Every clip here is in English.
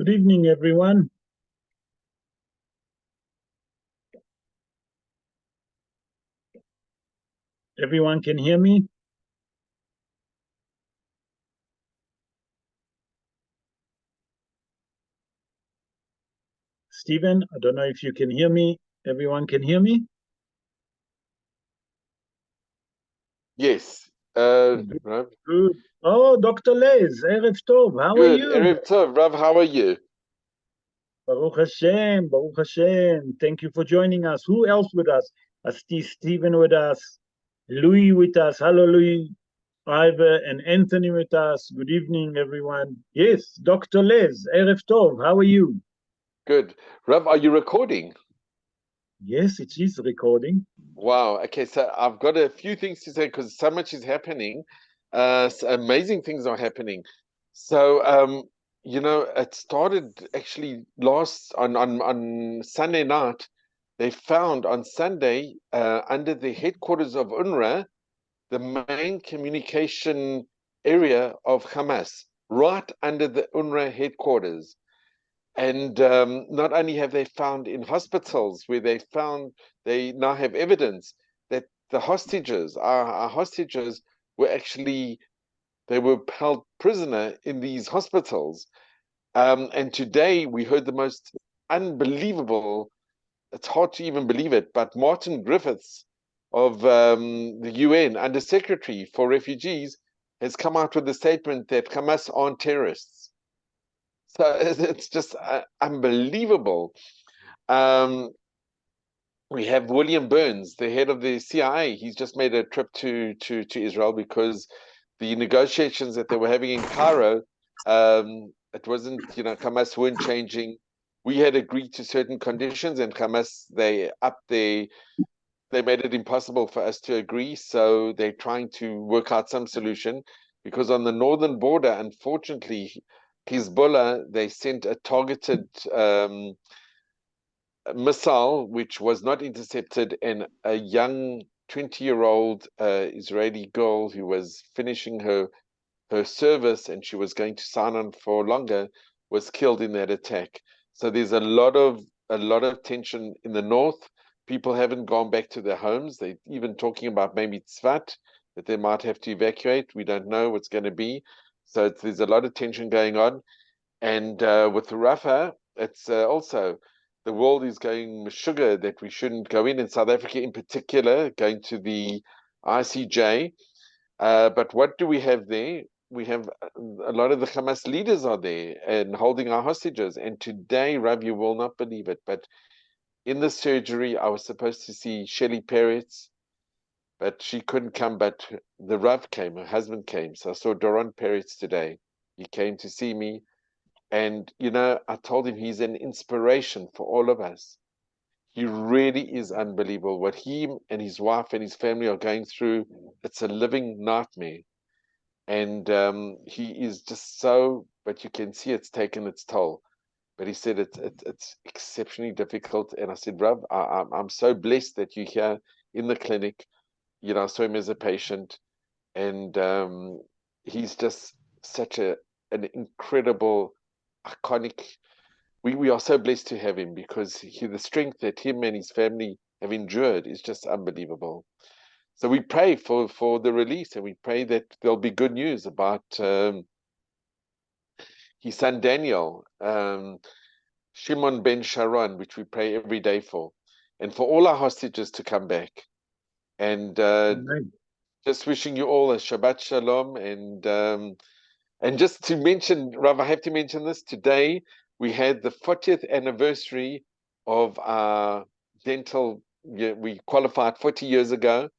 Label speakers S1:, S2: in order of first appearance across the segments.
S1: Good evening, everyone. Everyone can hear me? Stephen, I don't know if you can hear me. Everyone can hear me?
S2: Yes.
S1: Good. Good. Oh, Dr. Les, Erev Tov, how are
S2: Good.
S1: you?
S2: Erev Tov. Rav, how are you?
S1: Baruch Hashem, Baruch Hashem. Thank you for joining us. Who else with us? I see Stephen with us, Louis with us. Hello, Louis. Ivor and Anthony with us. Good evening, everyone. Yes, Dr. Les, Erev Tov, how are you?
S2: Good. Rav, are you recording?
S1: Yes, it is recording.
S2: Wow. Okay, so I've got a few things to say because so much is happening. Amazing things are happening. So, it started actually last on Sunday night. They found on Sunday, under the headquarters of UNRWA, the main communication area of Hamas, right under the UNRWA headquarters. And not only have they found in hospitals where they now have evidence that the hostages, our hostages, they were held prisoner in these hospitals. And today we heard the most unbelievable, it's hard to even believe it, but Martin Griffiths of the UN Under Secretary for Refugees has come out with a statement that Hamas aren't terrorists. So it's just unbelievable. We have William Burns, the head of the CIA. He's just made a trip to Israel because the negotiations that they were having in Cairo, it wasn't, Hamas weren't changing. We had agreed to certain conditions, and Hamas they made it impossible for us to agree. So they're trying to work out some solution because on the northern border, unfortunately, Hezbollah, they sent a targeted missile which was not intercepted, and a young 20-year-old Israeli girl who was finishing her service and she was going to sign on for longer was killed in that attack. So there's a lot of tension in the north. People haven't gone back to their homes. They're even talking about maybe Tzfat, that they might have to evacuate. We don't know what's going to be. So there's a lot of tension going on. And with Rafah, it's also the world is going sugar that we shouldn't go in South Africa in particular, going to the ICJ. But what do we have there? We have a lot of the Hamas leaders are there and holding our hostages. And today, Rav, you will not believe it, but in the surgery, I was supposed to see Shelley Peretz, but she couldn't come. But the Rav came, her husband came. So I saw Doron Peretz today. He came to see me. And, I told him he's an inspiration for all of us. He really is unbelievable. What he and his wife and his family are going through, it's a living nightmare. And he is just so, but you can see it's taken its toll. But he said it's exceptionally difficult. And I said, Rav, I'm so blessed that you're here in the clinic. I saw him as a patient. And he's just such an incredible, iconic. We are so blessed to have him because the strength that him and his family have endured is just unbelievable. So we pray for the release, and we pray that there'll be good news about his son Daniel, Shimon ben Sharon, which we pray every day for, and for all our hostages to come back. And just wishing you all a Shabbat Shalom. And just to mention, Rav, I have to mention this. Today, we had the 40th anniversary of our dental. We qualified 40 years ago,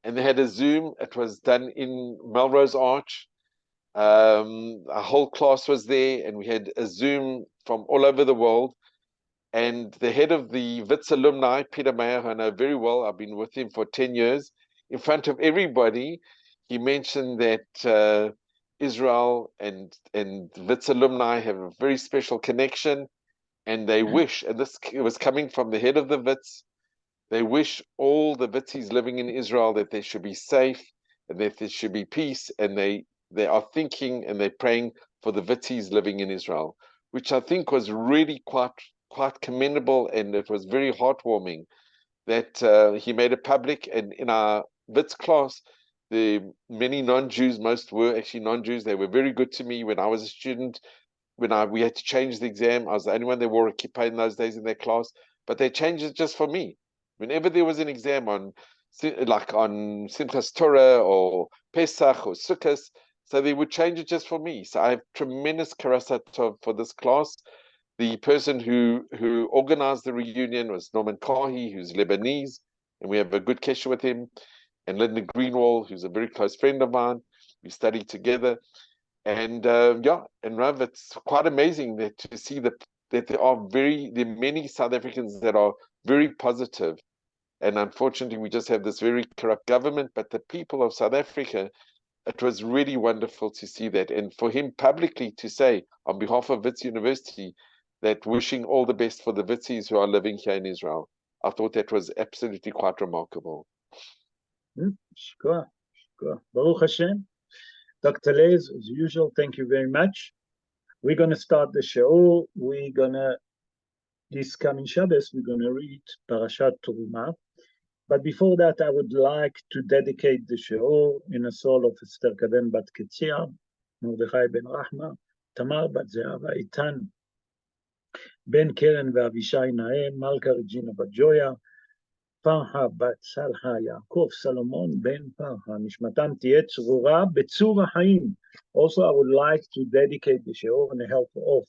S2: and they had a Zoom. It was done in Melrose Arch. Our whole class was there, and we had a Zoom from all over the world. And the head of the WITS alumni, Peter Meyer, who I know very well, I've been with him for 10 years, in front of everybody, he mentioned that Israel and WITS alumni have a very special connection, and they wish, and this was coming from the head of the WITS, they wish all the WITSies living in Israel that they should be safe and that there should be peace, and they are thinking and they're praying for the WITSies living in Israel. which I think was really quite commendable, and it was very heartwarming that he made it public. And in our Wits class, the many non-Jews, most were actually non-Jews. They were very good to me when I was a student. When we had to change the exam, I was the only one that wore a kippah in those days in their class, but they changed it just for me. Whenever there was an exam on Simchas Torah or Pesach or Sukkot, so they would change it just for me. So I have tremendous karasat for this class. The person who organized the reunion was Norman Kahi, who's Lebanese, and we have a good kesher with him, and Linda Greenwald, who's a very close friend of mine. We studied together. And and Rav, it's quite amazing to see that there are many South Africans that are very positive. And unfortunately, we just have this very corrupt government. But the people of South Africa, it was really wonderful to see that. And for him publicly to say, on behalf of Wits University, that wishing all the best for the Witsis who are living here in Israel. I thought that was absolutely quite remarkable.
S1: Shkua. Baruch Hashem. Dr. Les, as usual, thank you very much. We're going to start the show. This coming Shabbos, we're going to read Parashat Trumah. But before that, I would like to dedicate the show in a soul of Esther Kaden Bat Ketzia, Mordechai Ben Rahma, Tamar Bat Zehava Itan, Ben Keren Ve'Avishai Naem, Malka Regina Bat Joya, פרחה בת סלחה, יעקב סלומון בן פרחה, נשמתם תהיה צרורה בצור החיים. Also, I would like to dedicate the show in the help of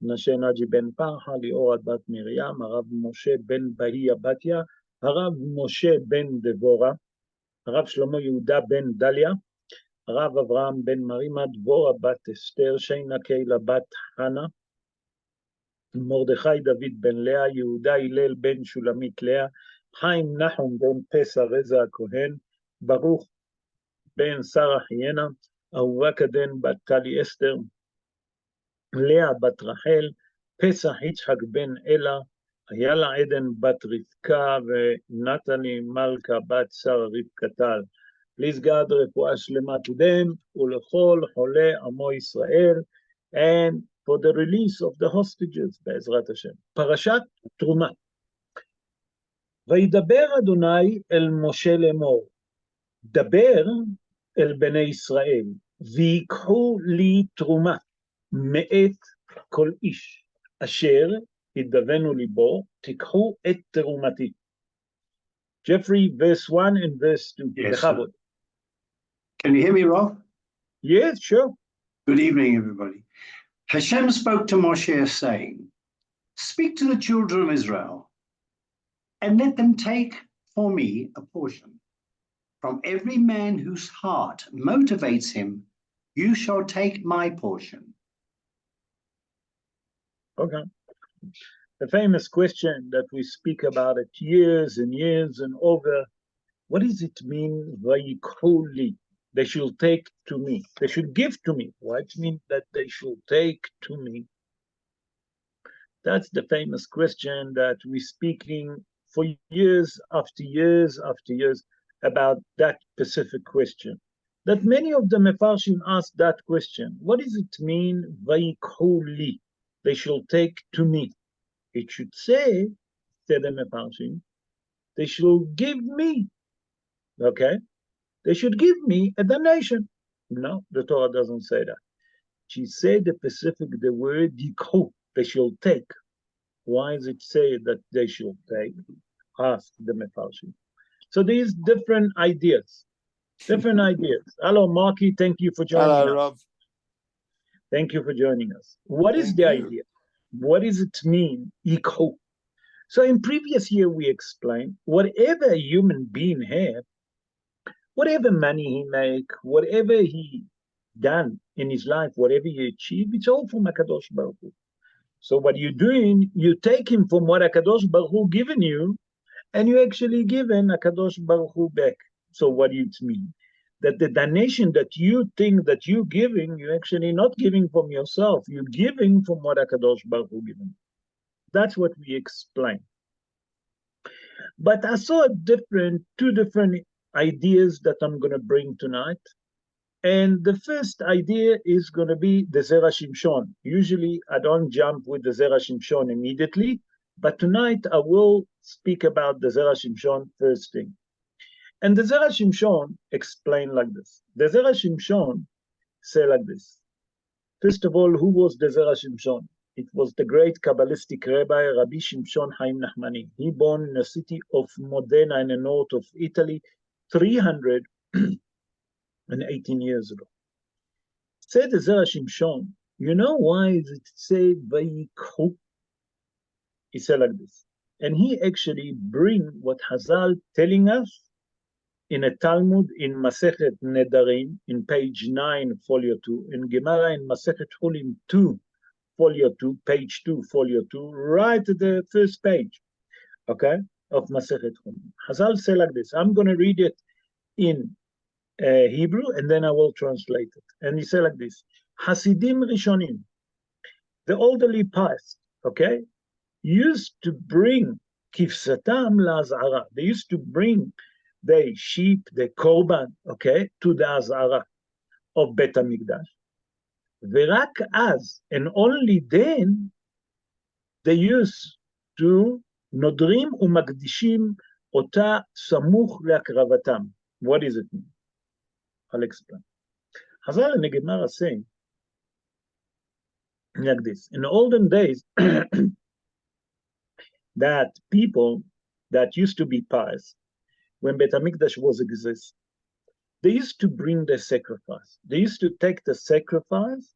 S1: נשה נג'י בן פרחה, ליאור בת מרים, הרב משה בן בהי בתיה, הרב משה בן דבורה, הרב שלמה יהודה בן דליה, הרב אברהם בן מרימה, דבורה בת אסתר, שינה קהילה בת חנה, מרדכי דוד בן לאה, יהודה הלל בן שולמית לאה, חיים נחום בן פסח רזה הכהן, ברוך בן שרה חיינה, אהובה קדן בת טלי אסתר, לאה בת רחל, פסח יצחק בן אלה, איילה עדן בת רבקה, ונתני מלכה בת שרה רבקתל. Please God, רפואה שלמה to them, ולכל חולי עמו ישראל, and for the release of the hostages, בעזרת השם. פרשת תרומה. וידבר אדוני אל משה לאמור, דבר אל בני ישראל, ויקחו לי תרומה מאת כל איש, אשר ידבנו ליבו, תיקחו את תרומתי. Jeffrey, verse 1 and verse 2.
S3: Yes. Can you hear me, Rob?
S1: Yes, sure.
S3: Good evening, everybody. Hashem spoke to Moshe saying, speak to the children of Israel, and let them take for me a portion. From every man whose heart motivates him, you shall take my portion.
S1: Okay. The famous question that we speak about it years and years and over, what does it mean, vayikhu? They should take to me. They should give to me. What does it mean that they should take to me? That's the famous question that we're speaking for years after years after years about that specific question. That many of the Mefarshim ask that question. What does it mean, vayikhu? They should take to me. It should say, said the Mefarshim, they should give me. Okay? They should give me a donation. No, the Torah doesn't say that. She said the word yikhu, they should take. Why does it say that they should take? Ask the Mefarshim. So these different ideas. Different ideas. Hello, Marky. Thank you for joining us.
S4: Hello, Rob.
S1: Thank you for joining us. What is the idea? What does it mean, yikhu? So in previous year, we explained whatever a human being has, whatever money he make, whatever he done in his life, whatever he achieved, it's all from HaKadosh Baruch Hu. So what you're doing, you take him from what HaKadosh Baruch Hu given you, and you actually given HaKadosh Baruch Hu back. So what does it mean? That the donation that you think that you're giving, you're actually not giving from yourself, you're giving from what HaKadosh Baruch Hu given. That's what we explain. But I saw two different ideas that I'm going to bring tonight. And the first idea is going to be the Zera Shimshon. Usually I don't jump with the Zera Shimshon immediately, but tonight I will speak about the Zera Shimshon first thing. And the Zera Shimshon explain like this. The Zera Shimshon say like this. First of all, who was the Zera Shimshon? It was the great Kabbalistic Rabbi, Rabbi Shimshon Chaim Nachmani. He born in the city of Modena in the north of Italy, 318 years ago. Said the Zera Shimshon, you know why is it say Vayikhu? He said like this. And he actually bring what Hazal telling us in a Talmud in Masechet Nedarim, in page 9, folio 2, in Gemara in Masechet Chulin 2, folio 2, page 2, folio 2, right at the first page, okay, of Masechet Chulin. Hazal say like this. I'm going to read it in Hebrew, and then I will translate it. And he said like this, Hasidim Rishonim, the elderly past, okay, used to bring kifsatam la'azara. They used to bring the sheep, the korban, okay, to the azara of Bet HaMikdash. Verak az, and only then, they used to nodrim u'magdishim ota samuch le'akravatam. What does it mean? I'll explain. Hazal and the Gemara saying like this. In the olden days, that people that used to be pious, when Bet HaMikdash was exist, they used to bring their sacrifice. They used to take the sacrifice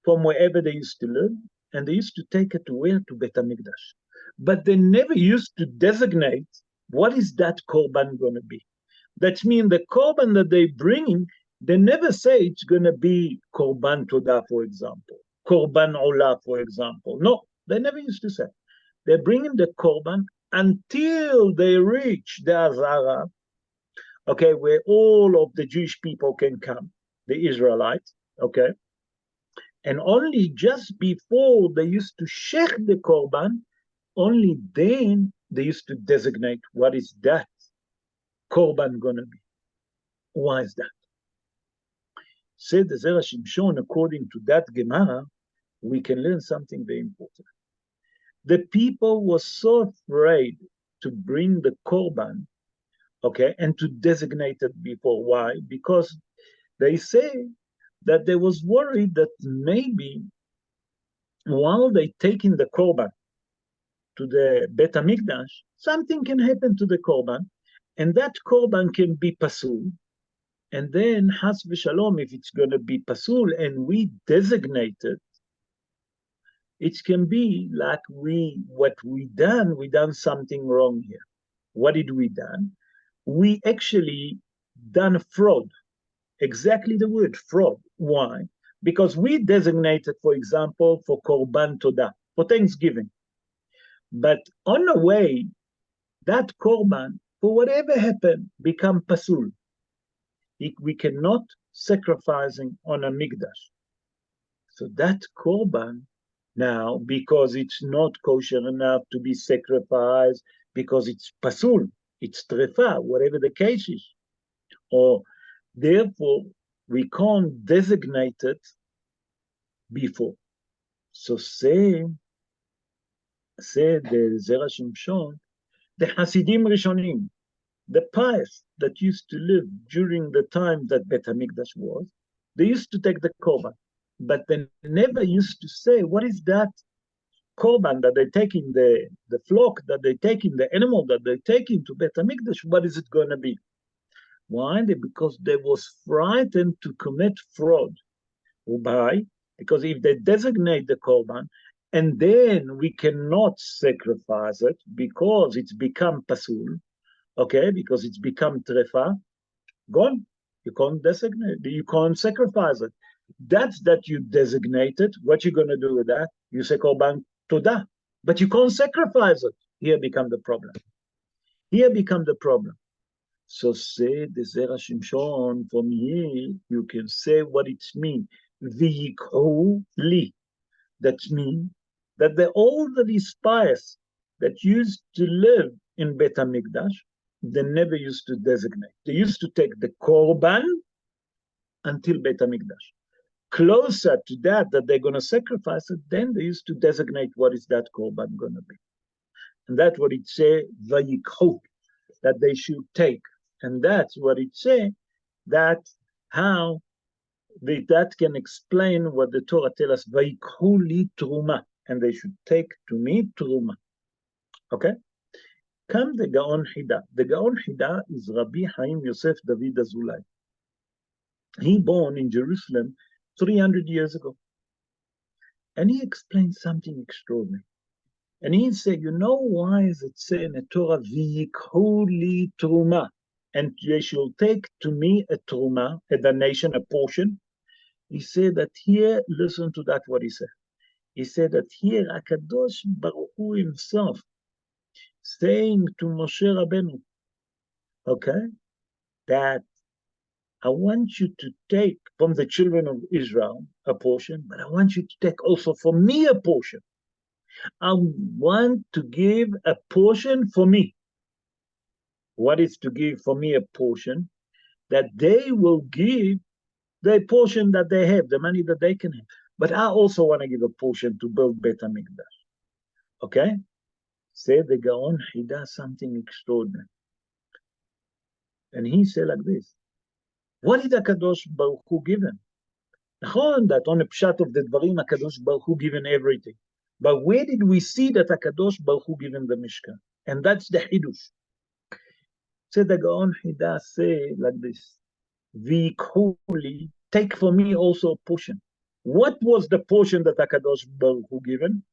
S1: from wherever they used to live, and they used to take it to where? To Bet HaMikdash. But they never used to designate what is that korban going to be. That means the korban that they bring, they never say it's going to be korban todah, for example, korban olah, for example. No, they never used to say. They bring in the korban until they reach the azara, okay, where all of the Jewish people can come, the Israelites, okay, and only just before they used to shech the korban, only then they used to designate what is that korban going to be. Why is that? Said the Zera Shimshon, according to that Gemara, we can learn something very important. The people were so afraid to bring the korban, okay, and to designate it before. Why? Because they say that they was worried that maybe while they taking the korban to the Bet HaMikdash, something can happen to the korban, and that korban can be pasul. And then, has v'shalom, if it's going to be pasul and we designate it, it can be like we done something wrong here. What did we done? We actually done fraud. Exactly the word, fraud. Why? Because we designated, for example, for korban todah, for Thanksgiving. But on the way, that korban, for whatever happened, become pasul. We cannot sacrificing on a mikdash. So that korban now, because it's not kosher enough to be sacrificed, because it's pasul, it's trefa, whatever the case is, or therefore we can't designate it before. So say the Zera Shimshon, the Hasidim Rishonim, the pious that used to live during the time that Bet HaMikdash was, they used to take the korban, but they never used to say, what is that korban that they take in the flock, that they take in the animal, that they take into Bet HaMikdash, what is it going to be? Why? Because they was frightened to commit fraud. Why? Because if they designate the korban, and then we cannot sacrifice it because it's become pasul, okay, because it's become trefa, gone. You can't designate, you can't sacrifice it. That's that you designated. What you going to do with that? You say korban todah, but you can't sacrifice it. Here become the problem. Here become the problem. So say the Zera Shimshon, from here, you can say what it means. V'yikhu li. That means that the elderly pious that used to live in Bet HaMikdash, they never used to designate. They used to take the korban until Beit HaMikdash. Closer to that they're going to sacrifice it, then they used to designate what is that korban going to be. And that's what it say, vayikhu, that they should take. And that's what it say, that how that can explain what the Torah tells us, vayikhu li truma, and they should take to me truma. Okay? Come the Gaon Hida. The Gaon Hida is Rabbi Haim Yosef David Azulai. He born in Jerusalem 300 years ago. And he explained something extraordinary. And he said, you know why is it say in the Torah, v'yikhu li truma, and they shall take to me a truma, the nation, a portion? He said that here, listen to that what he said. He said that here, HaKadosh Baruch Hu himself, saying to Moshe Rabbeinu, okay, that I want you to take from the children of Israel a portion, but I want you to take also for me a portion. I want to give a portion for me. What is to give for me a portion? That they will give the portion that they have, the money that they can have. But I also want to give a portion to build Beit HaMikdash. Okay? Say the Gaon, he does something extraordinary. And he said like this, what did HaKadosh Baruch Hu given? נכון, that on the pshat of the dvarim, HaKadosh Baruch Hu given everything. But where did we see that HaKadosh Baruch Hu given the Mishkan? And that's the Hidush. So the Gaon Hida say like this, v'yikhu li, take for me also a portion. What was the portion that HaKadosh Baruch Hu given?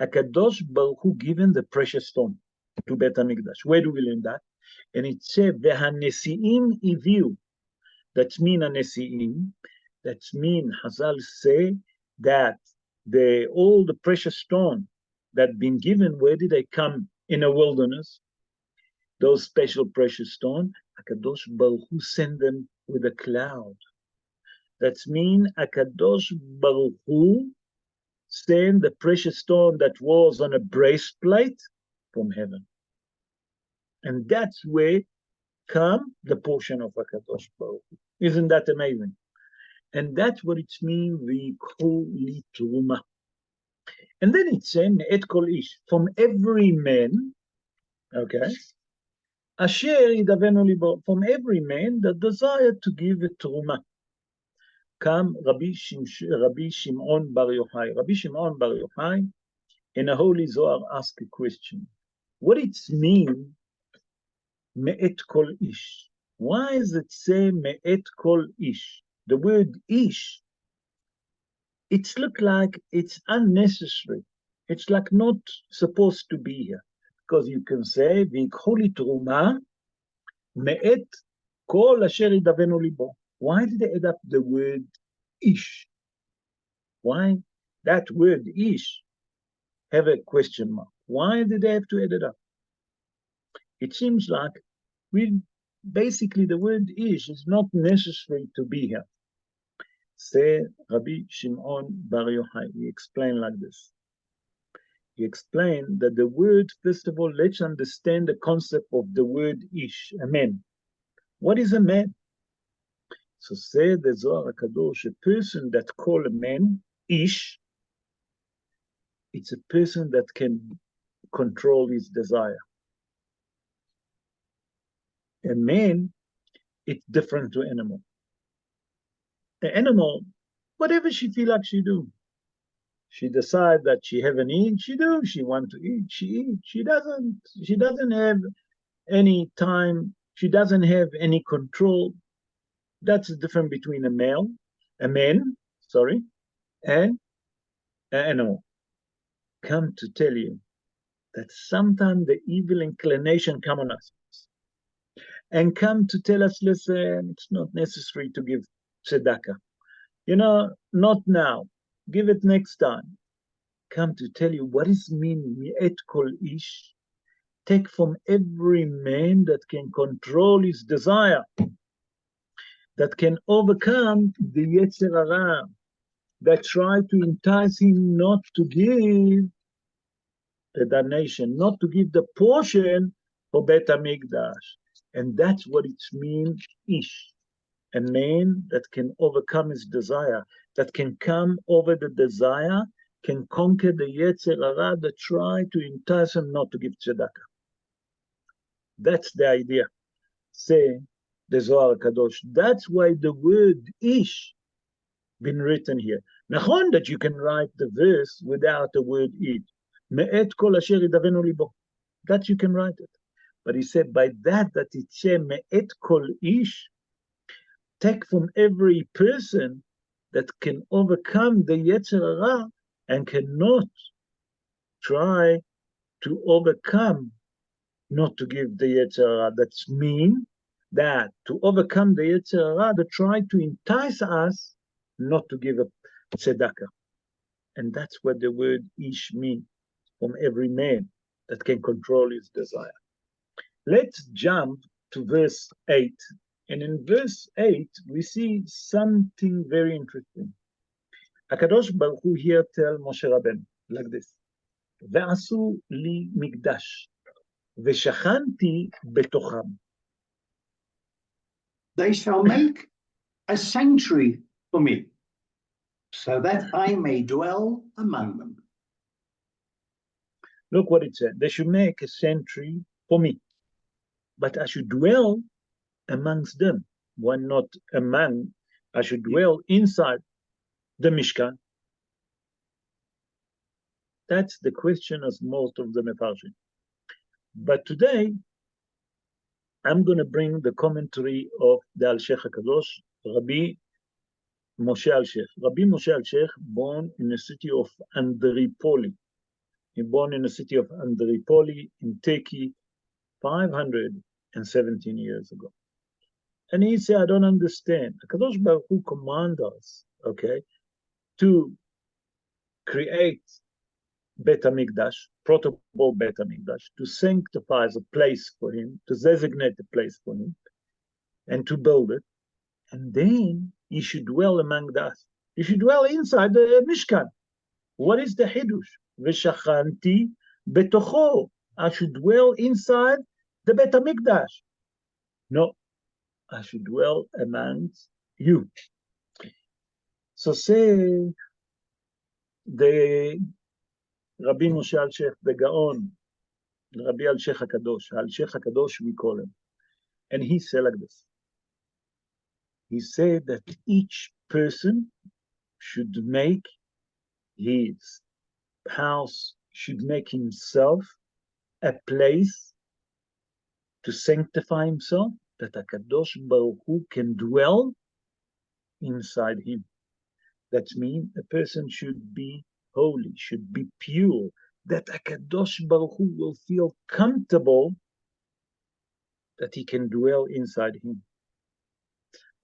S1: HaKadosh Baruch Hu given the precious stone to Beit HaMikdash. Where do we learn that? And it says, v'hanesi'im iviu. That mean hanesi'im. That mean Hazal say that all the precious stone that been given, where did they come? In a wilderness. Those special precious stone, HaKadosh Baruch Hu send them with a cloud. That mean HaKadosh Baruch Hu send the precious stone that was on a breastplate from heaven. And that's where come the portion of HaKadosh Baruch Hu. Isn't that amazing? And that's what it means, v'yikhu li truma. And then it says, me'et kol ish, from every man, okay, asher yidavenu libo, from every man that desired to give a truma. Come Rabbi Shimon Bar Yochai. Rabbi Shimon Bar Yochai in a Holy Zohar asked a question. What it mean, me'et kol ish? Why does it say me'et kol ish? The word ish, it's look like it's unnecessary. It's like not supposed to be here. Because you can say, v'yikhu li truma, me'et kol asher yidavenu libo. Why did they add up the word ish? Why that word ish have a question mark? Why did they have to add it up? It seems like basically the word ish is not necessary to be here. Say Rabbi Shimon Bar Yochai, he explained like this. He explained that the word, first of all, let's understand the concept of the word ish, a man. What is a man? So say the Zohar HaKadosh, a person that call a man ish, it's a person that can control his desire. A man, it's different to animal. An animal, whatever she feel like she do. She decide that she haven't eaten, she do. She want to eat, she eat. She doesn't have any time, she doesn't have any control. That's the difference between a man, and an animal. Come to tell you that sometimes the evil inclination come on us and come to tell us, listen, it's not necessary to give tzedakah. Not now. Give it next time. Come to tell you what is mean mi'et kol ish. Take from every man that can control his desire, that can overcome the Yetzer Hara, that try to entice him not to give the donation, not to give the portion for Beit HaMikdash. And that's what it means, ish. a man that can overcome his desire, that can come over the desire, can conquer the Yetzer Hara that try to entice him not to give tzedakah. That's the idea. Say the Zohar Kadosh. That's why the word ish been written here. Nachon that you can write the verse without the word it. Me'et kol asher yidavenu libo. That you can write it. But he said by that it say me'et kol ish, take from every person that can overcome the Yetzer Hara and cannot try to overcome not to give the Yetzer Hara. That's mean that to overcome the Yetzer Hara, they try to entice us not to give a tzedakah. And that's what the word ish means, from every man that can control his desire. Let's jump to verse 8. And in verse 8, we see something very interesting. HaKadosh Baruch Hu here tell Moshe Rabbeinu like this, ועשו לי מקדש, ושכנתי בתוכם.
S3: They shall make a sanctuary for me, so that I may dwell among them.
S1: Look what it said. They should make a sanctuary for me, but I should dwell amongst them. Why not among? I should dwell inside the Mishkan. That's the question of most of the Mefarshim. But today, I'm going to bring the commentary of the Al-Sheikh HaKadosh, Rabbi Moshe Al-Sheikh. Rabbi Moshe Al-Sheikh, born in the city of Andripoli. He born in the city of Andripoli in Turkey 517 years ago. And he said, I don't understand. HaKadosh Baruch Hu command us, okay, to create Bet HaMikdash, protocol Bet HaMikdash, to sanctify a place for him, to designate a place for him, and to build it. And then he should dwell among us. He should dwell inside the Mishkan. What is the Hidush? V'shachanti betocho. I should dwell inside the Bet HaMikdash. No, I should dwell amongst you. So say the Rabbi Moshe Al-Sheikh, the Gaon, Rabbi Al-Sheikh HaKadosh, Al-Sheikh HaKadosh we call him. And he said like this. He said that each person should make his house, should make himself a place to sanctify himself, that HaKadosh Baruch Hu can dwell inside him. That means a person should be holy, should be pure, that HaKadosh Baruch Hu will feel comfortable that he can dwell inside him.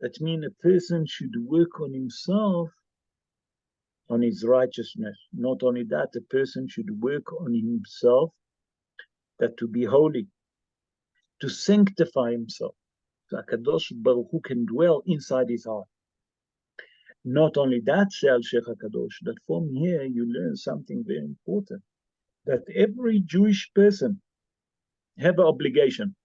S1: That means a person should work on himself, on his righteousness. Not only that, a person should work on himself, that to be holy, to sanctify himself. So HaKadosh Baruch Hu can dwell inside his heart. Not only that, say Al-Sheikh HaKadosh, that from here you learn something very important, that every Jewish person have an obligation.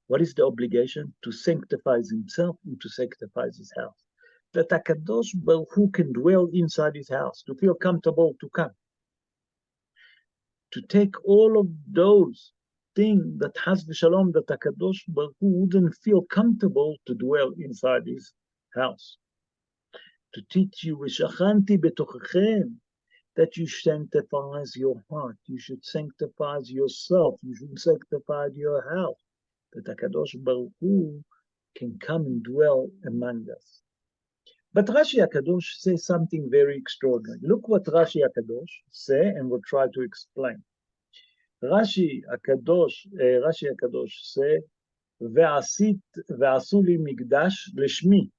S1: What is the obligation? To sanctify himself and to sanctify his house. That HaKadosh Baruch Hu can dwell inside his house, to feel comfortable to come. To take all of those things that has v'shalom, that HaKadosh Baruch Hu wouldn't feel comfortable to dwell inside his house. To teach you, v'shachanti betochechem, that you sanctify your heart, you should sanctify yourself, you should sanctify your house, that HaKadosh Baruch Hu can come and dwell among us. But Rashi HaKadosh says something very extraordinary. Look what Rashi HaKadosh say, and we'll try to explain. Rashi HaKadosh say, ועשו לי מקדש לשמי.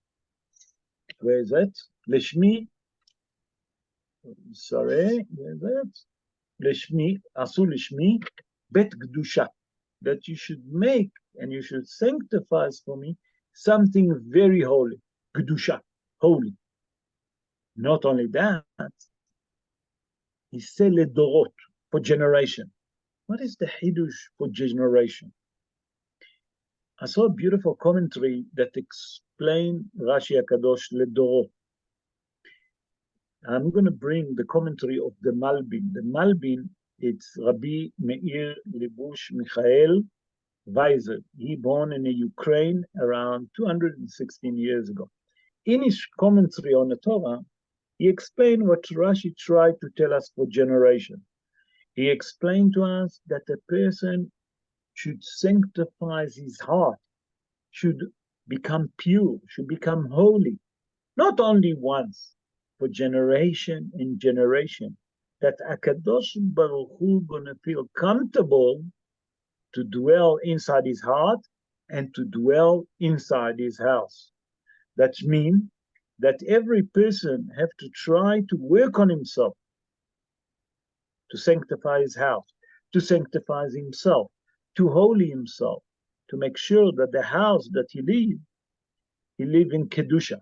S1: Where is it? לשמי. Sorry, where is it? לשמי, עשו לשמי, בית קדושה. That you should make and you should sanctify for me something very holy. Kedusha, holy. Not only that, he said ledorot, for generation. What is the hidush for generation? I saw a beautiful commentary that explained Rashi HaKadosh Ledoro. I'm going to bring the commentary of the Malbim. The Malbim, it's Rabbi Meir Lebush Michael Weiser. He born in the Ukraine around 216 years ago. In his commentary on the Torah, he explained what Rashi tried to tell us for generations. He explained to us that a person should sanctify his heart, should become pure, should become holy, not only once, for generation and generation, that Akadosh Baruch Hu gonna feel comfortable to dwell inside his heart and to dwell inside his house. That means that every person have to try to work on himself, to sanctify his house, to sanctify himself, to holy himself, to make sure that the house that he live in Kedusha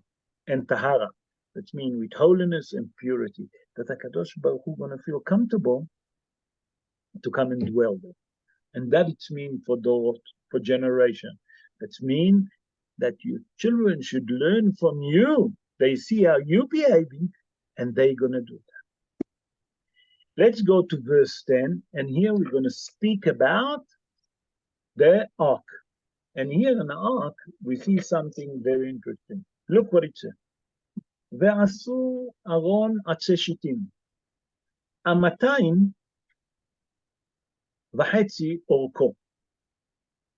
S1: and Tahara. That means with holiness and purity, that HaKadosh Baruch Hu gonna feel comfortable to come and dwell there. And that it means for Dorot, for generation. That means that your children should learn from you. They see how you behaving, and they're gonna do that. Let's go to verse 10, and here we're gonna speak about the ark. And here in the ark, we see something very interesting. Look what it says. ועשו ארון עצי שיטים, 200 וחצי אורכו,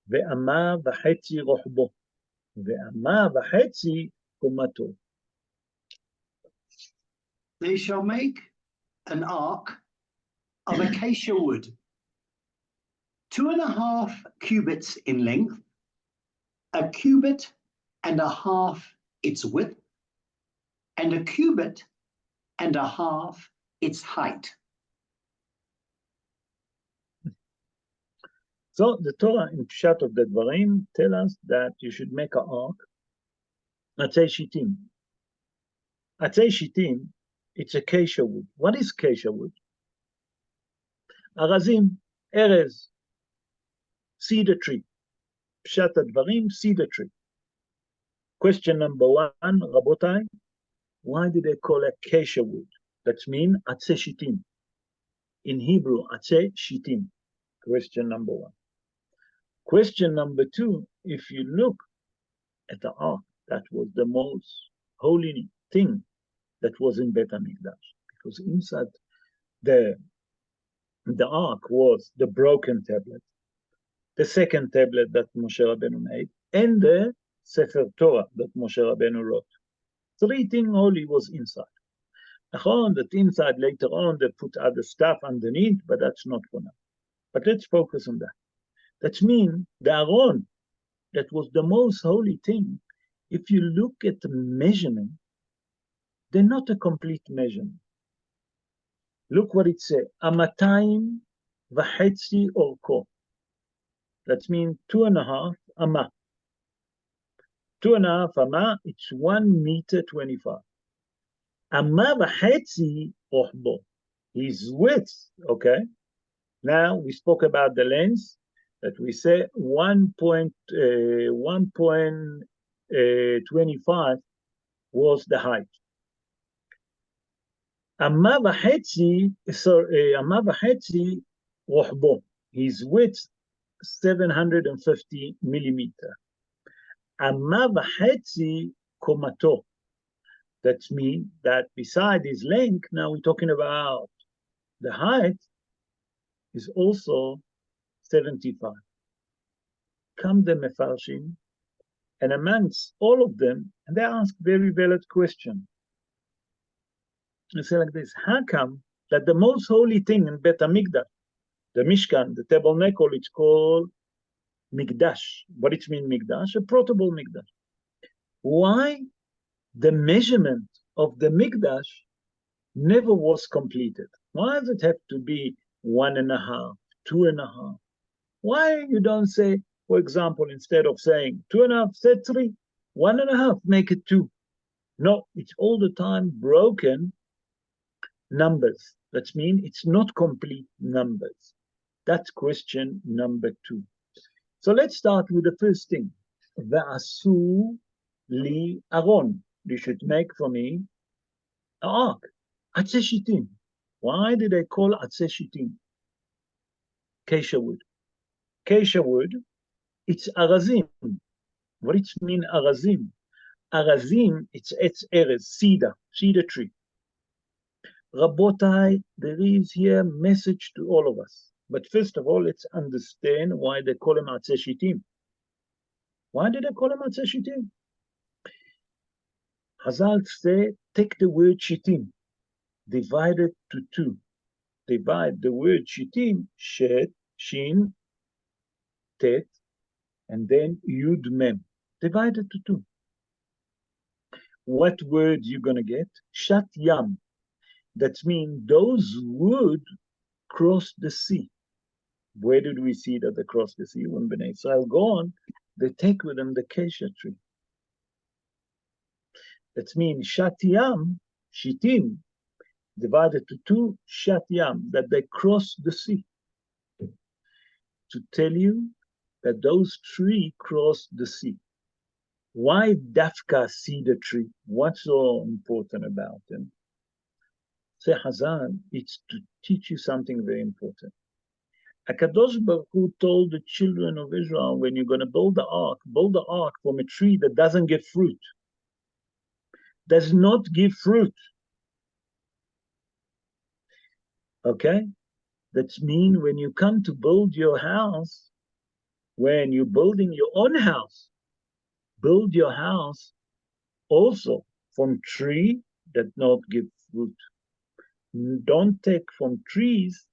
S1: 100 וחצי רוחבו, 100 וחצי קומתו.
S3: They shall make an ark of acacia wood, 2.5 cubits in length, 1.5 cubits its width, and 1.5 cubits its height.
S1: So the Torah in Pshat of the Dvarim tell us that you should make an ark, Atzei Shitim. Atzei Shitim, it's acacia wood. What is acacia wood? Arazim, Erez, cedar tree. Pshat Advarim, cedar tree. Question number 1, Rabotai, why did they call it acacia wood? That means Atzei Shitim. In Hebrew, Atzei Shitim. Question number 1. Question number 2, if you look at the ark, that was the most holy thing that was in Beit HaMikdash, because inside the ark was the broken tablet, the second tablet that Moshe Rabbeinu made, and the Sefer Torah that Moshe Rabbeinu wrote. 3 things holy was inside. That inside later on they put other stuff underneath, but that's not for now. But let's focus on that. That means the Aron, that was the most holy thing. If you look at the measurement, they're not a complete measurement. Look what it says, 200 וחצי אורכו. That means 2.5 amah. 2.5 amah, it's 1 meter 25. Amah וחצי רוחבו. His width, okay? Now we spoke about the length, that we say 1.25 was the height. Amah וחצי רוחבו. His width 750 millimeter. Amah וחצי קומתו. That means that beside his length, now we're talking about the height, is also 75. Come the Mefarshim, and amongst all of them, and they ask very valid question. They say like this, how come that the most holy thing in Beit HaMikdash, the Mishkan, the tabernacle, it's called Mikdash. What it means Mikdash? A portable Mikdash. Why the measurement of the Mikdash never was completed? Why does it have to be 1.5, 2.5? Why you don't say, for example, instead of saying 2.5, say 3, 1.5, make it 2? No, it's all the time broken numbers. That means it's not complete numbers. That's question number 2. So let's start with the first thing. Va'asu li aron. You should make for me an ark. Atzeh shitim. Why did they call Atzeh shitim? Kesha wood. Kesha wood, it's arazim. What it mean arazim? Arazim, it's etz erez, cedar tree. Rabotai, there is here a message to all of us. But first of all, let's understand why they call him Atzeh shitim. Why did they call him Atzeh shitim? Hazal say, take the word shitim, divide it to two. Divide the word shitim, shet, shin, tet, and then yud mem. Divide it to two. What word you gonna get? Shat yam. That means those would cross the sea. Where did we see that they crossed the sea? When Bnei Israel go on, they take with them the kesha tree. That means shat yam, shitim, divided to two, shat yam, that they cross the sea. To tell you that those three crossed the sea. Why Dafka cedar tree? What's so important about them? Say Hazan, it's to teach you something very important. Akadosh Baruch Hu told the children of Israel, when you're going to build the ark from a tree that doesn't give fruit. Does not give fruit. Okay? That means when you come to build your house, when you're building your own house, build your house also from tree that not give fruit. Don't take from trees,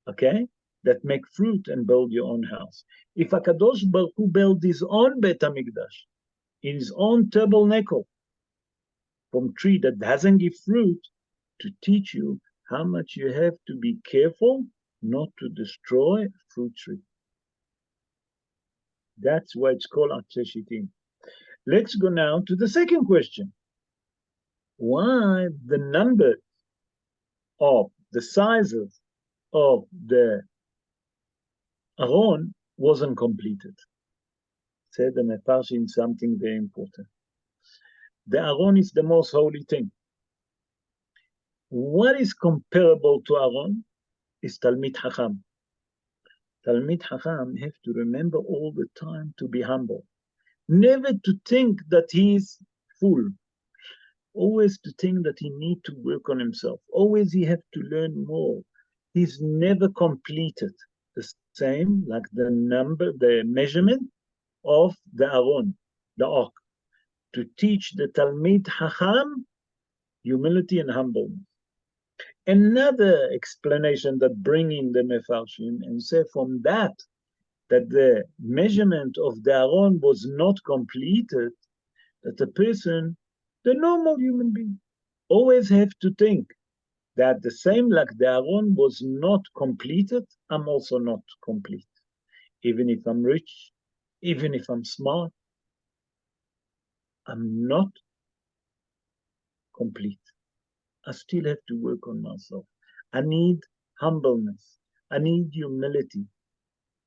S1: okay, that make fruit and build your own house. If Akadosh Baruch Hu built his own Bet HaMikdash, in his own tabernacle, from tree that doesn't give fruit, to teach you how much you have to be careful not to destroy a fruit tree. That's why it's called Atzeh shitim. Let's go now to the second question. Why the number of the sizes of the Aron wasn't completed? Said the Mefarshim something very important. The Aron is the most holy thing. What is comparable to Aron is Talmid Chacham. Talmid Chacham have to remember all the time to be humble. Never to think that he is full. Always to think that he need to work on himself. Always he have to learn more. He's never completed. The same like the number, the measurement of the Aron, the Ark. To teach the Talmid Chacham humility and humbleness. Another explanation that bring in the Mefarshim and say from that the measurement of the Aron was not completed, that the person, the normal human being, always have to think that the same like the Aron was not completed, I'm also not complete. Even if I'm rich, even if I'm smart, I'm not complete. I still have to work on myself. I need humbleness. I need humility.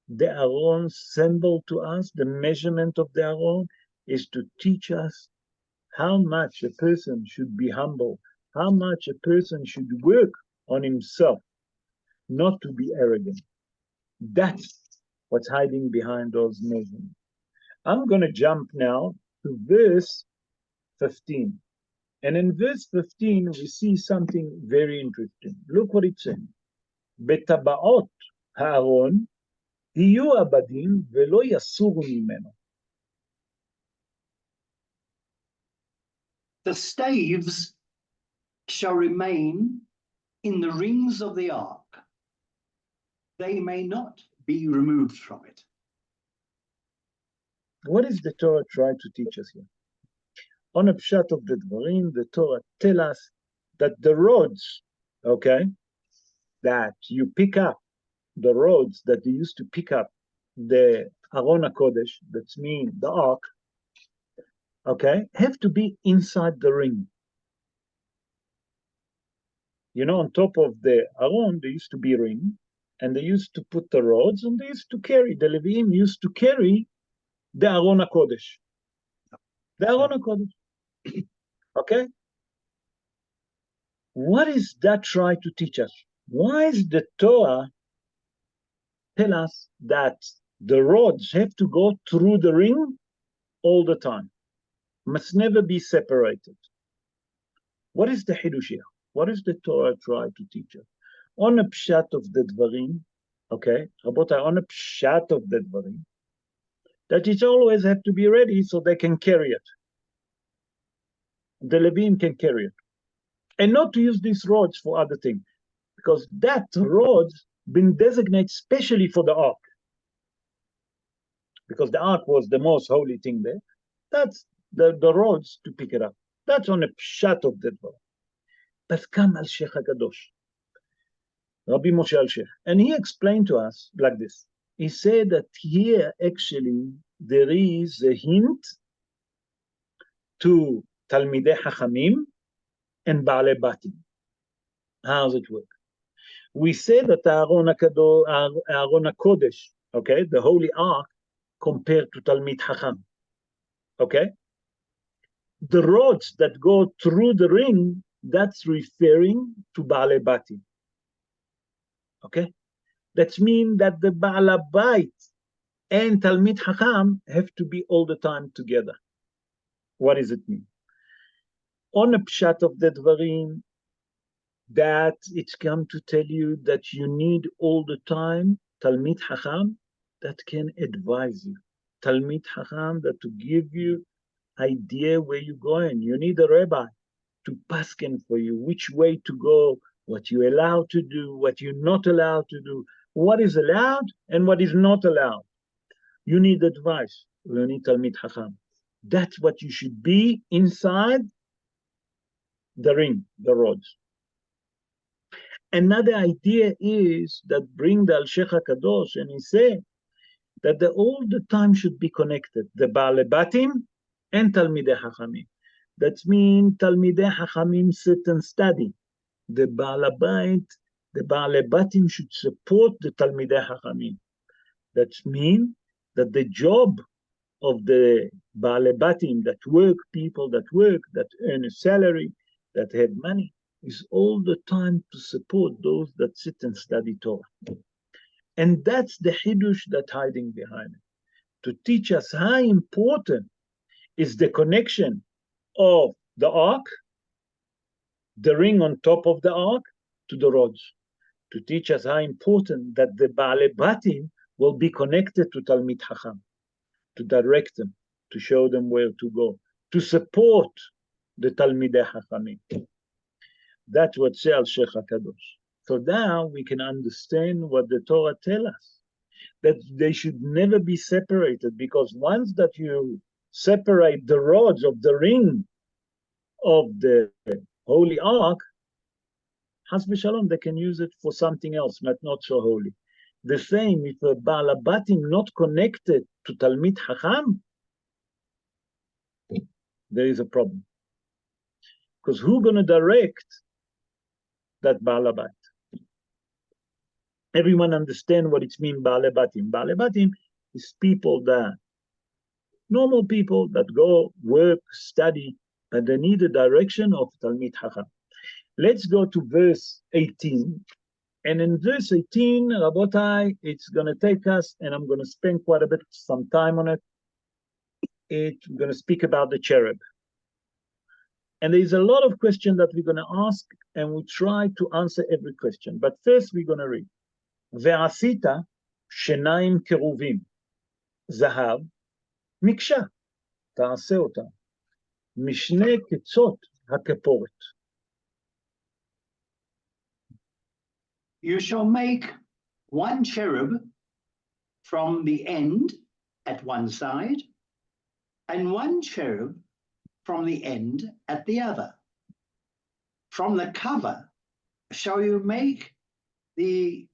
S1: The Aron symbol to us, the measurement of the Aron, is to teach us how much a person should be humble, how much a person should work on himself, not to be arrogant. That's what's hiding behind those measurements. I'm going to jump now to verse 15. And in verse 15, we see something very interesting. Look what it says. בטבעות הארון יהיו עבדים ולא יסורו ממנו.
S3: The staves shall remain in the rings of the ark. They may not be removed from it.
S1: What is the Torah trying to teach us here? On a pshat of the Dvarim, the Torah tells us that the rods, okay, that you pick up, the rods that they used to pick up the Aron HaKodesh, that means the ark, okay, have to be inside the ring. You know, on top of the Aron, there used to be a ring, and they used to put the rods, and they used to carry, the Leviim used to carry the Aron HaKodesh. The Aron HaKodesh. Okay? What is that try to teach us? Why is the Torah tell us that the rods have to go through the ring all the time? Must never be separated. What is the Hidush here? What is the Torah try to teach us? On a pshat of the Dvarim, okay, Rabotai, on a pshat of the Dvarim, that it always have to be ready so they can carry it. The Levim can carry it. And not to use these rods for other things, because that rods been designated specially for the ark. Because the ark was the most holy thing there. That's the rods to pick it up. That's on a pshat of the Dvarim. But come al Sheikh HaKadosh, Rabbi Moshe al-Sheikh, and he explained to us like this. He said that here actually there is a hint to Talmidei Chachamim and Baalei Batim. How does it work? We say that Aaron HaKodesh, okay, the Holy Ark, compared to Talmid Chacham, okay? The rods that go through the ring, that's referring to Baalei Batim. Okay, that means that the Baal Bait and Talmid Chacham have to be all the time together. What does it mean? On a pshat of the Dvarim, that it's come to tell you that you need all the time Talmid Chacham that can advise you. Talmid Chacham that to give you idea where you're going. You need a rabbi to paskin for you, which way to go, what you're allowed to do, what you're not allowed to do, what is allowed and what is not allowed. You need advice. You need Talmid Chacham. That's what you should be inside the ring, the rods. Another idea is that bring the Al-Sheikh HaKadosh, and he said that the all the time should be connected, the Baalei Batim and Talmidei Chachamim. That means Talmidei Chachamim sit and study. The Baalei Bait, the Baalei Batim should support the Talmidei Chachamim. That means that the job of the Baalei Batim that work, people that work, that earn a salary, that have money, is all the time to support those that sit and study Torah. And that's the Hidush that's hiding behind it, to teach us how important is the connection of the ark, the ring on top of the ark, to the rods, to teach us how important that the Baalei Batim will be connected to Talmid Chacham, to direct them, to show them where to go, to support the Talmidei Chachamim. That's what says Sheikh HaKadosh. So now we can understand what the Torah tells us, that they should never be separated, because once that you separate the rods of the ring of the Holy Ark, Chas v'shalom, they can use it for something else, but not so holy. The same, if a Baalei Batim not connected to Talmid Chacham, there is a problem. Because who's going to direct that Baalei Bait? Everyone understand what it means, Baalei Batim. Baalei Batim is people that, normal people that go, work, study, and they need the direction of Talmid Chacham. Let's go to verse 18. And in verse 18, Rabotai, it's going to take us, and I'm going to spend quite a bit, some time on it. We're going to speak about the cherub. And there's a lot of questions that we're going to ask, and we try to answer every question. But first, we're going to read. ועשית שיניים קרובים, זהב, מקשה, תעשה אותם, משני קצות הכפורת.
S3: You shall make one cherub from the end at one side, and one cherub from the end at the other. From the cover shall you make the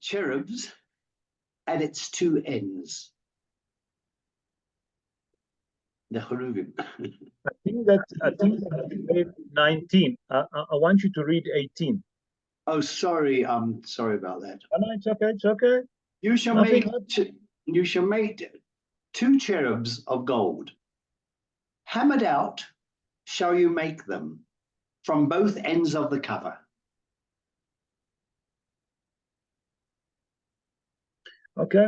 S3: cherubs at its two ends. The cherubim.
S1: I think that 19. I want you to read 18.
S3: Oh, sorry. Sorry about that.
S1: Oh, no, it's okay. It's okay.
S3: You shall
S1: Nothing.
S3: make 2 cherubs of gold. Hammered out shall you make them from both ends of the cover.
S1: Okay.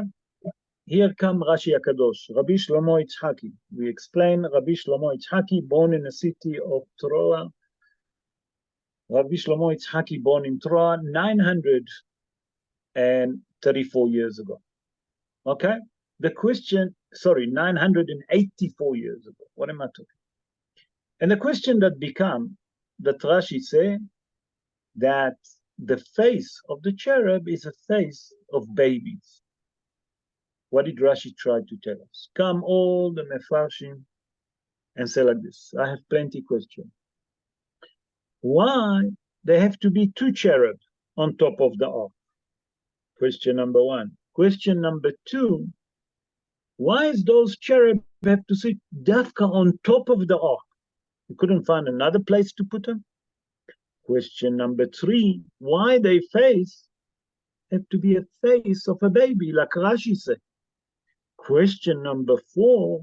S1: Here come Rashi Akadosh, Rabbi Shlomo Yitzhaki. We explain Rabbi Shlomo Yitzhaki, born in the city of Trumah. Rabbi Shlomo Yitzhaki, born in Trumah 934 years ago. Okay? The question, 984 years ago. What am I talking? And the question that become, that Rashi say, that the face of the cherub is a face of babies. What did Rashi try to tell us? Come all the Mefarshim and say like this. I have plenty questions. Why there have to be 2 cherubs on top of the ark? Question number 1. Question number 2, why is those cherubs have to sit dafka on top of the ark? You couldn't find another place to put them? Question number 3, why they face have to be a face of a baby, like Rashi said? Question number 4,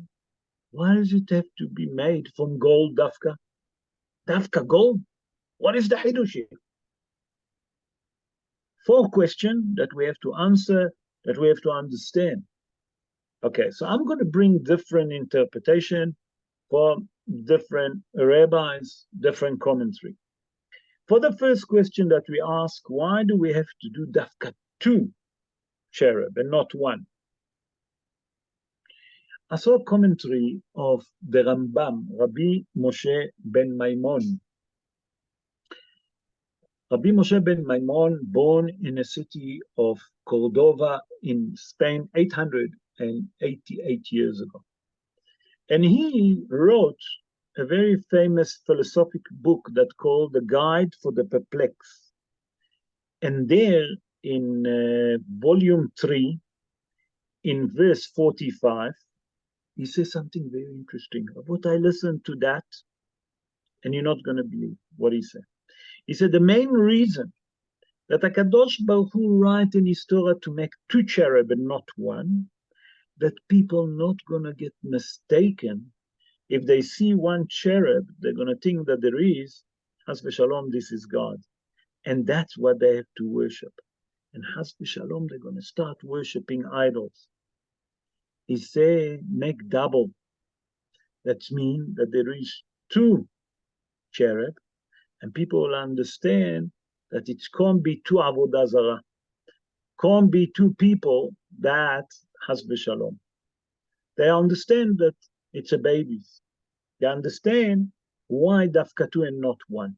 S1: why does it have to be made from gold dafka? Dafka gold? What is the hidush here? 4 questions that we have to answer, that we have to understand. Okay, so I'm going to bring different interpretation from different rabbis, different commentary. For the first question that we ask, why do we have to do dafka 2 cherub and not 1? I saw a commentary of the Rambam, Rabbi Moshe ben Maimon. Rabbi Moshe ben Maimon, born in the city of Cordova in Spain 888 years ago. And he wrote a very famous philosophic book that called The Guide for the Perplexed. And there in volume 3, in verse 45, he says something very interesting. What I listened to that, and you're not going to believe what he said. He said the main reason that HaKadosh Baruch Hu write in his Torah to make 2 cherub and not 1, that people not going to get mistaken. If they see 1 cherub, they're going to think that there is, Has v'shalom, this is God. And that's what they have to worship. And Has v'shalom, they're going to start worshiping idols. He say, make double. That means that there is 2 cherub, and people will understand that it can't be 2 avodah zarah. Can't be 2 people that Has v'shalom. They understand that it's a baby. They understand why dafka 2 and not 1.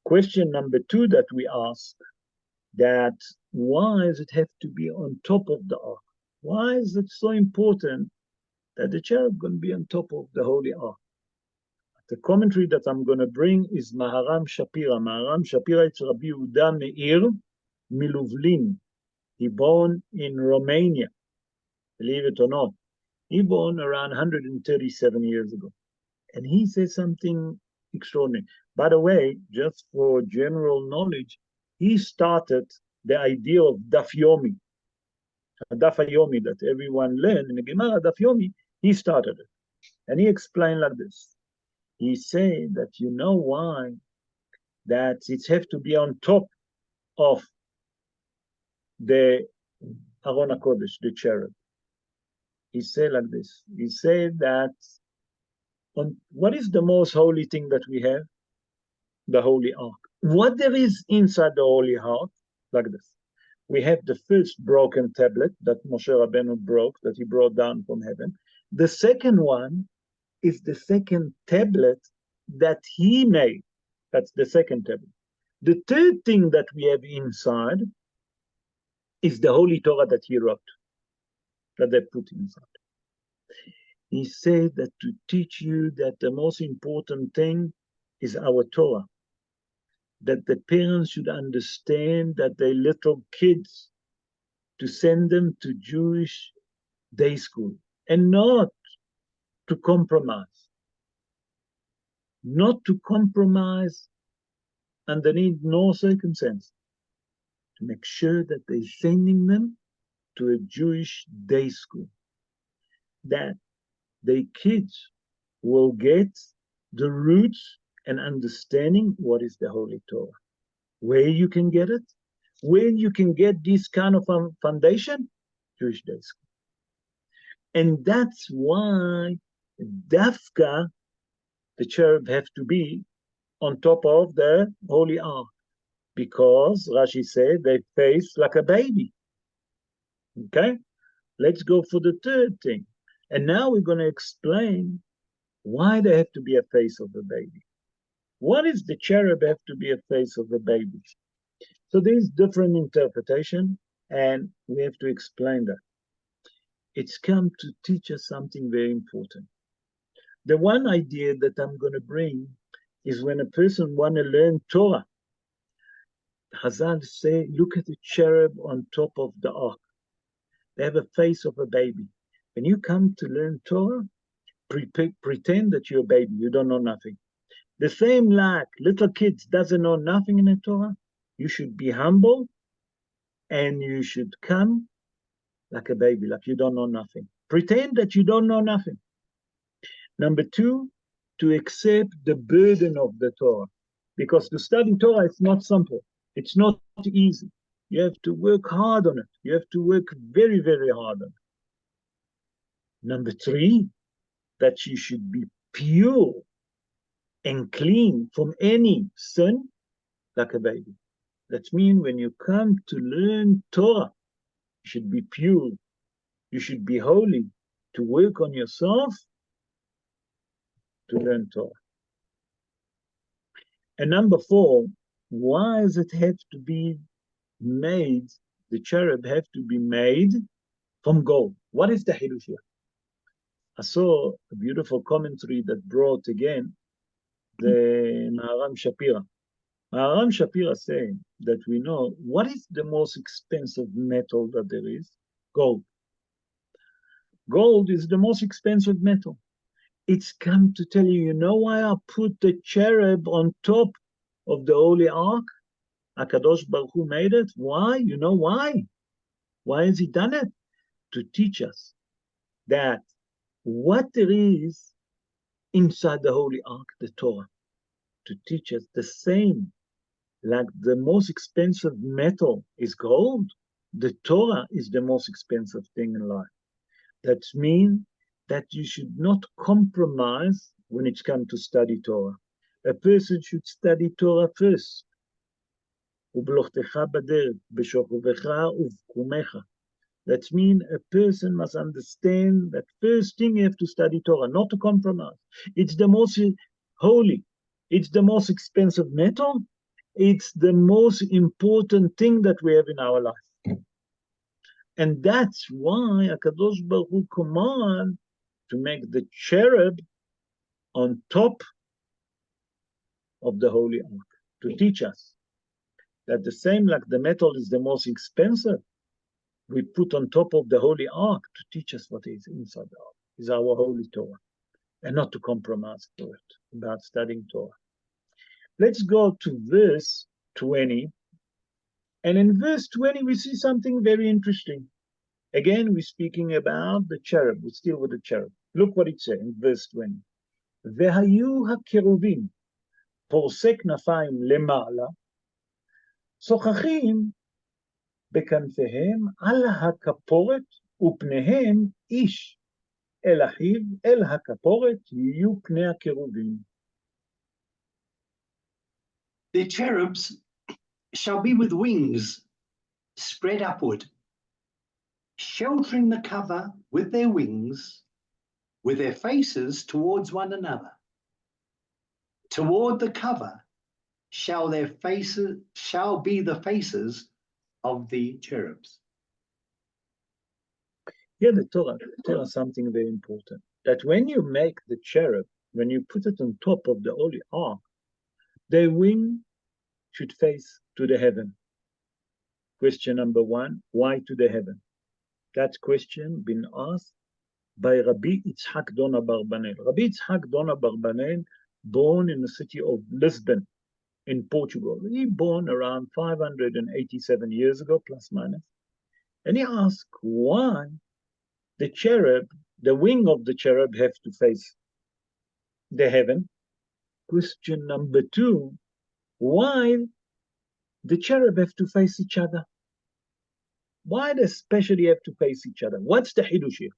S1: Question number 2 that we ask, that why does it have to be on top of the ark? Why is it so important that the cherub going to be on top of the holy ark? The commentary that I'm going to bring is Maharam Shapira. Maharam Shapira, it's Rabbi Yehuda Meir Miluvlin. He born in Romania, believe it or not. He born around 137 years ago. And he says something extraordinary. By the way, just for general knowledge, he started the idea of Daf Yomi. Daf Yomi that everyone learned in the Gemara, Daf Yomi, he started it. And he explained like this. He said that you know why that it have to be on top of the Aron HaKodesh, the cherub. He said like this. He said that what is the most holy thing that we have? The Holy Ark. What there is inside the Holy Ark, like this. We have the first broken tablet that Moshe Rabbeinu broke, that he brought down from heaven. The second one is the second tablet that he made. That's the second tablet. The third thing that we have inside is the Holy Torah that he wrote, that they put inside. He said that to teach you that the most important thing is our Torah. That the parents should understand that their little kids, to send them to Jewish day school, and not to compromise. Not to compromise underneath no circumstance, to make sure that they're sending them to a Jewish day school, that their kids will get the roots and understanding what is the Holy Torah, where you can get it, where you can get this kind of foundation, Jewish day school. And that's why Dafka, the cherub, have to be on top of the Holy Ark, because Rashi said they face like a baby. Okay, let's go for the third thing. And now we're going to explain why they have to be a face of a baby. What is the cherub have to be a face of a baby? So there's different interpretation, and we have to explain that. It's come to teach us something very important. The one idea that I'm going to bring is when a person want to learn Torah, Hazal say, look at the cherub on top of the ark. They have a face of a baby. When you come to learn Torah, pretend that you're a baby, you don't know nothing. The same like little kids doesn't know nothing in the Torah, you should be humble and you should come like a baby, like you don't know nothing. Pretend that you don't know nothing. Number two, to accept the burden of the Torah. Because to study Torah is not simple. It's not easy. You have to work hard on it. You have to work very, very hard on it. Number three, that you should be pure and clean from any sin like a baby. That means when you come to learn Torah, you should be pure. You should be holy to work on yourself to learn Torah. And number four, why does it have to be made, the cherub have to be made from gold? What is the hidush here? I saw a beautiful commentary that brought again the Maharam Shapira. Maharam Shapira saying that we know what is the most expensive metal that there is? Gold. Gold is the most expensive metal. It's come to tell you, you know why I put the cherub on top of the Holy Ark? HaKadosh Baruch Hu made it. Why? You know why? Why has he done it? To teach us that what there is inside the Holy Ark, the Torah, to teach us the same, like the most expensive metal is gold, the Torah is the most expensive thing in life. That means that you should not compromise when it's come to study Torah. A person should study Torah first. That means a person must understand that first thing you have to study Torah, not to compromise. It's the most holy. It's the most expensive metal. It's the most important thing that we have in our life. And that's why HaKadosh Baruch Hu command to make the cherub on top of the Holy Ark, to teach us that the same like the metal is the most expensive, we put on top of the Holy Ark to teach us what is inside the Ark, is our Holy Torah, and not to compromise to it about studying Torah. Let's go to verse 20. And in verse 20, we see something very interesting. Again, we're speaking about the cherub. We're still with the cherub. Look what it says in verse 20. והיו הקירובים פורסי כנפיים למעלה, שוחחים בכנפיהם על הכפורת, ופניהם איש אל אחיו, אל הכפורת יהיו פני הקירובים.
S3: The cherubs shall be with wings spread upward, sheltering the cover with their wings, with their faces towards one another. Toward the cover shall be the faces of the cherubs.
S1: Here the Torah tells us something very important, that when you make the cherub, when you put it on top of the Holy Ark, their wing should face to the heaven. Question number one, why to the heaven? That question been asked by Rabbi Yitzhak Dona Barbanel. Rabbi Yitzhak Dona Barbanel, born in the city of Lisbon. in Portugal. He born around 587 years ago, plus minus. And he asked why the cherub, the wing of the cherub, have to face the heaven. Question number 2, why the cherub have to face each other? Why they especially have to face each other? What's the hidush here?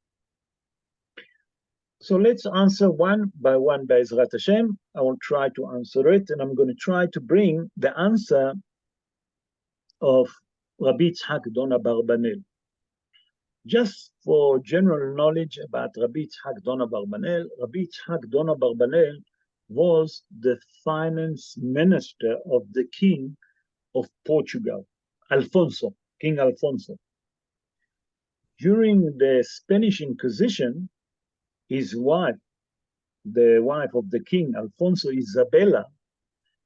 S1: So let's answer one by one, Be'ezrat Hashem. I will try to answer it, and I'm going to try to bring the answer of Rabbi Yitzhak Dona Barbanel. Just for general knowledge about Rabbi Yitzhak Dona Barbanel, Rabbi Yitzhak Dona Barbanel was the finance minister of the king of Portugal, Alfonso, King Alfonso. During the Spanish Inquisition, his wife, the wife of the king, Alfonso Isabella,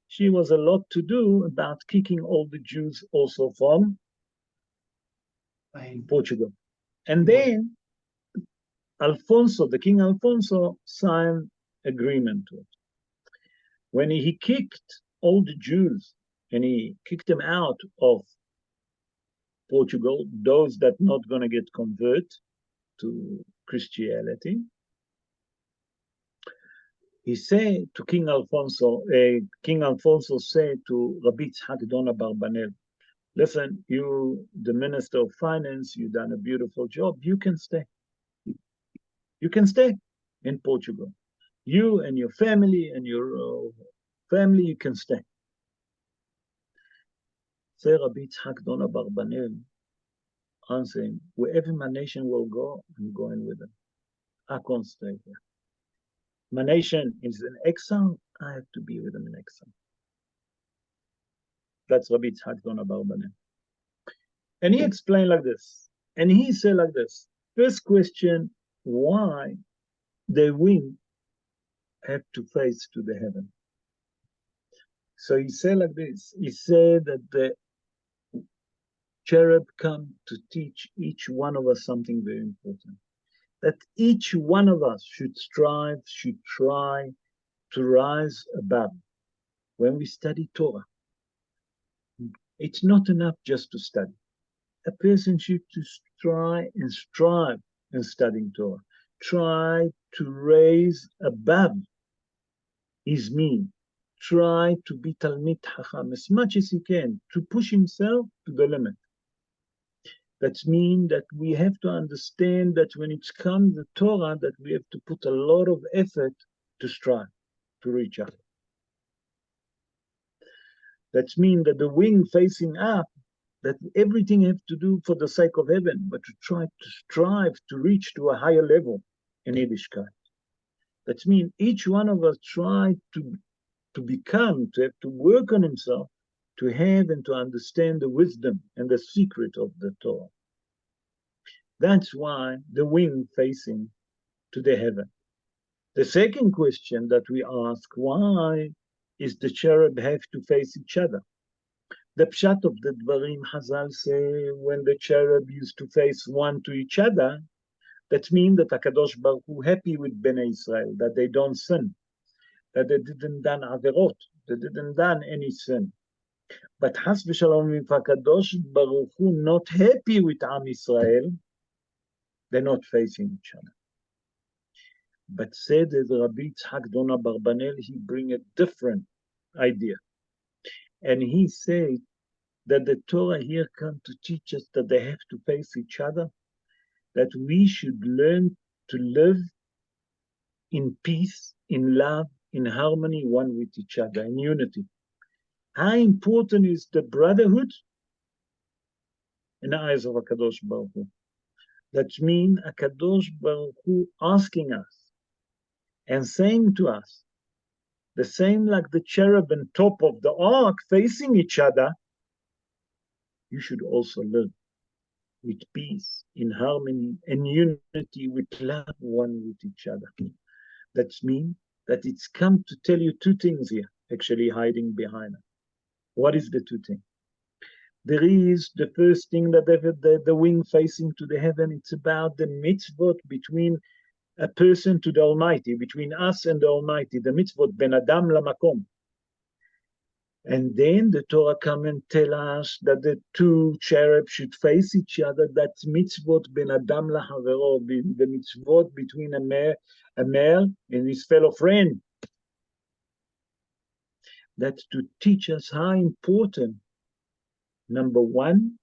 S1: she was a lot to do about kicking all the Jews also from Portugal. And then Alfonso, the King Alfonso, signed agreement to it. When he kicked all the Jews and he kicked them out of Portugal, those that not going to get convert to Christianity, he said to King Alfonso said to Rabbi Yitzhak Dona Barbanel, listen, you, the Minister of Finance, you've done a beautiful job. You can stay. You can stay in Portugal. You and your family you can stay. Say Rabbi Yitzhak Dona Barbanel, answering, wherever my nation will go, I'm going with them. I can't stay here. My nation is in exile, I have to be with them in exile. That's Rabbi Yitzhak Dona Barbanel. And he explained like this. And he said like this. First question, why the wing have to face to the heaven? So he said like this. He said that the cherub come to teach each one of us something very important. That each one of us should strive, should try to rise above. When we study Torah, it's not enough just to study. A person should try and strive in studying Torah. Try to raise above his mean. Try to be Talmid Chacham as much as he can, to push himself to the limit. That means that we have to understand that when it comes to Torah, that we have to put a lot of effort to strive, to reach out. That means that the wing facing up, that everything have to do for the sake of heaven, but to try to strive to reach to a higher level in Yiddishkeit. That means each one of us try to become, to have to work on himself, to have and to understand the wisdom and the secret of the Torah. That's why the wing facing to the heaven. The second question that we ask, why is the cherub have to face each other? The pshat of the Dvarim Chazal say when the cherub used to face one to each other, that means that HaKadosh Baruch Hu happy with Bnei Israel, that they don't sin, that they didn't done averot, they didn't done any sin. But Has v'Shalom, if HaKadosh Baruch Hu not happy with Am Israel, they're not facing each other. But said that Rabbi Yitzhak Dona Barbanel, he bring a different idea. And he said that the Torah here come to teach us that they have to face each other, that we should learn to live in peace, in love, in harmony, one with each other, in unity. How important is the brotherhood in the eyes of HaKadosh Baruch Hu? That means HaKadosh Baruch Hu asking us and saying to us, the same like the cherub on top of the ark facing each other, you should also live with peace, in harmony, and unity, with love one with each other. That means that it's come to tell you two things here, actually hiding behind it. What is the two things? There is the first thing that the wing facing to the heaven, it's about the mitzvot between a person to the Almighty, between us and the Almighty, the mitzvot ben Adam lamakom. And then the Torah come and tell us that the two cherubs should face each other. That's mitzvot ben adam lahavero, the mitzvot between a male and his fellow friend. That's to teach us how important, number one,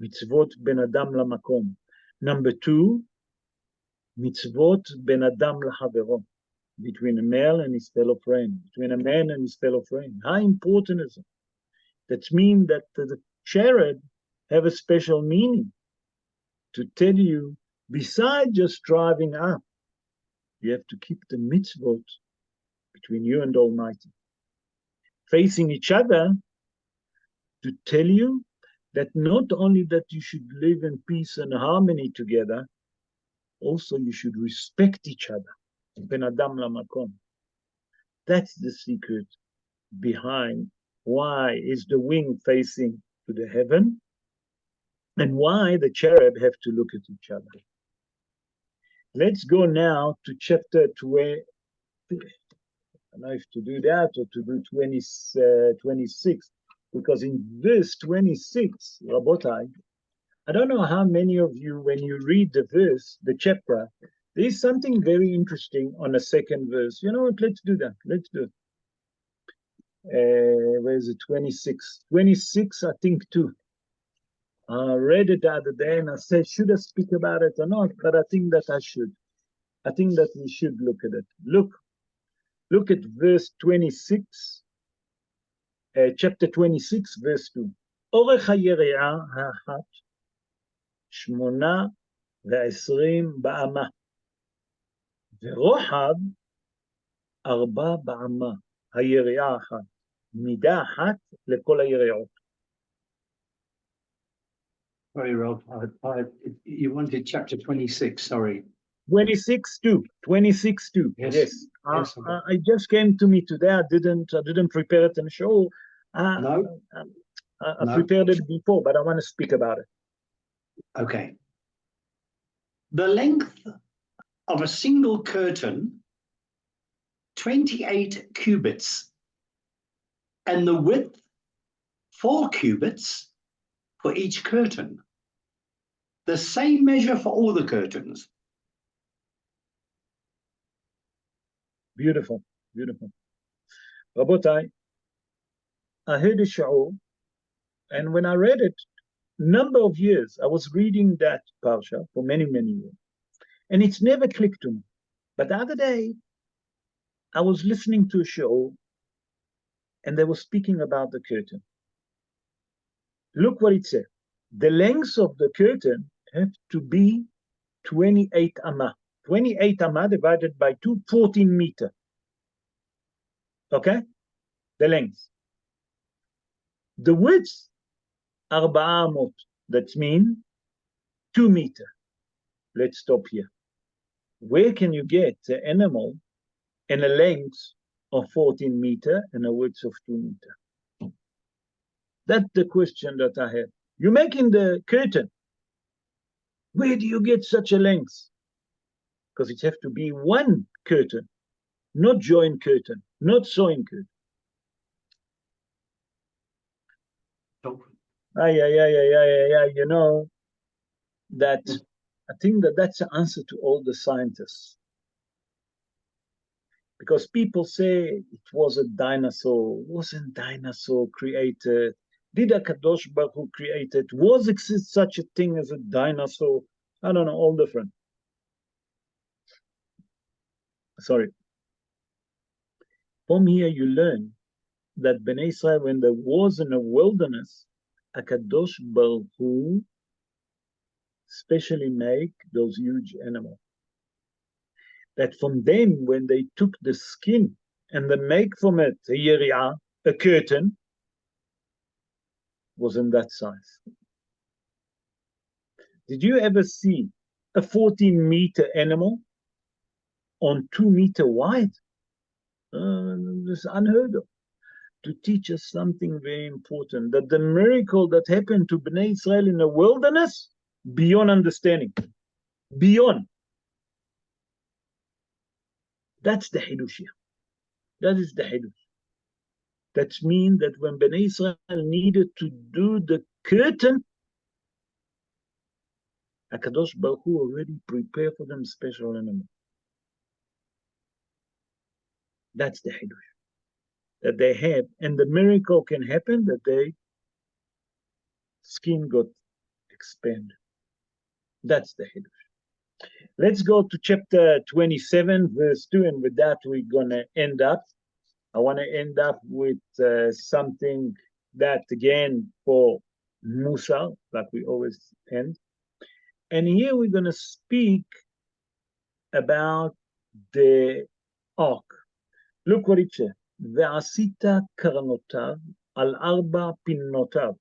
S1: mitzvot ben adam lamakom. Number two, mitzvot ben adam lahavero, between a male and his fellow friend, between a man and his fellow friend. How important is it? That means that the cherub have a special meaning to tell you, besides just driving up, you have to keep the mitzvot between you and Almighty. Facing each other to tell you that not only that you should live in peace and harmony together, also you should respect each other. Ben Adam Lamakom. That's the secret behind why is the wing facing to the heaven and why the cherub have to look at each other. Let's go now to chapter 20. I don't know if to do that or to do 26, because in verse 26, Rabotai, I don't know how many of you, when you read the verse, the chapter, there's something very interesting on the second verse. You know what? Let's do that. Let's do it. Where is it? 26. 26, I think, too. I read it the other day and I said, should I speak about it or not? But I think that I should. I think that we should look at it. Look at verse 26, chapter 26, verse 2. אורך היריעה האחת 28 באמה, ורוחב 4 באמה, היריעה אחת, מידה אחת לכל היריעות.
S3: Sorry, Rob, you wanted chapter 26, sorry.
S1: 26 2. 26 2. Yes. I just came to me today. I didn't prepare it in the show.
S3: No.
S1: I prepared it before, but I want to speak about it.
S3: Okay. The length of a single curtain, 28 cubits, and the width, 4 cubits for each curtain. The same measure for all the curtains.
S1: Beautiful, beautiful. Rabotai, I heard a show, and when I read it, number of years, I was reading that Parsha for many, many years, and it's never clicked to me. But the other day, I was listening to a show, and they were speaking about the curtain. Look what it said. The length of the curtain have to be 28 amma. 28 amma divided by 2, 14 meters. Okay? The length. The width, 4 amot. That means 2 meters. Let's stop here. Where can you get the animal in a length of 14 meters and a width of 2 meters? That's the question that I have. You're making the curtain. Where do you get such a length? Because it has to be one curtain, not joint curtain, not sewing curtain. You know, that I think that that's the answer to all the scientists. Because people say it was a dinosaur. Wasn't dinosaur created? Did a Kadosh Baruch Hu created? Was exist such a thing as a dinosaur? I don't know, all different. Sorry. From here you learn that Bnei Israel, when there was in the wilderness, a Kadosh Baruch Hu specially make those huge animals. That from them, when they took the skin and they make from it a yeri'ah, a curtain, was in that size. Did you ever see a 14-meter animal on 2 meters wide? It's unheard of. To teach us something very important, that the miracle that happened to Bnei Israel in the wilderness, beyond understanding, beyond. That's the Hidush here. That is the Hidush. That means that when Bnei Israel needed to do the curtain, HaKadosh Baruch Hu already prepared for them special animal. That's the Hidush that they have. And the miracle can happen that their skin got expanded. That's the Hidush. Let's go to chapter 27, verse 2, and with that we're going to end up. I want to end up with something that, again, for Musa, like we always end. And here we're going to speak about the ark. Look what it says. ועשית קרנותיו על 4 פינותיו.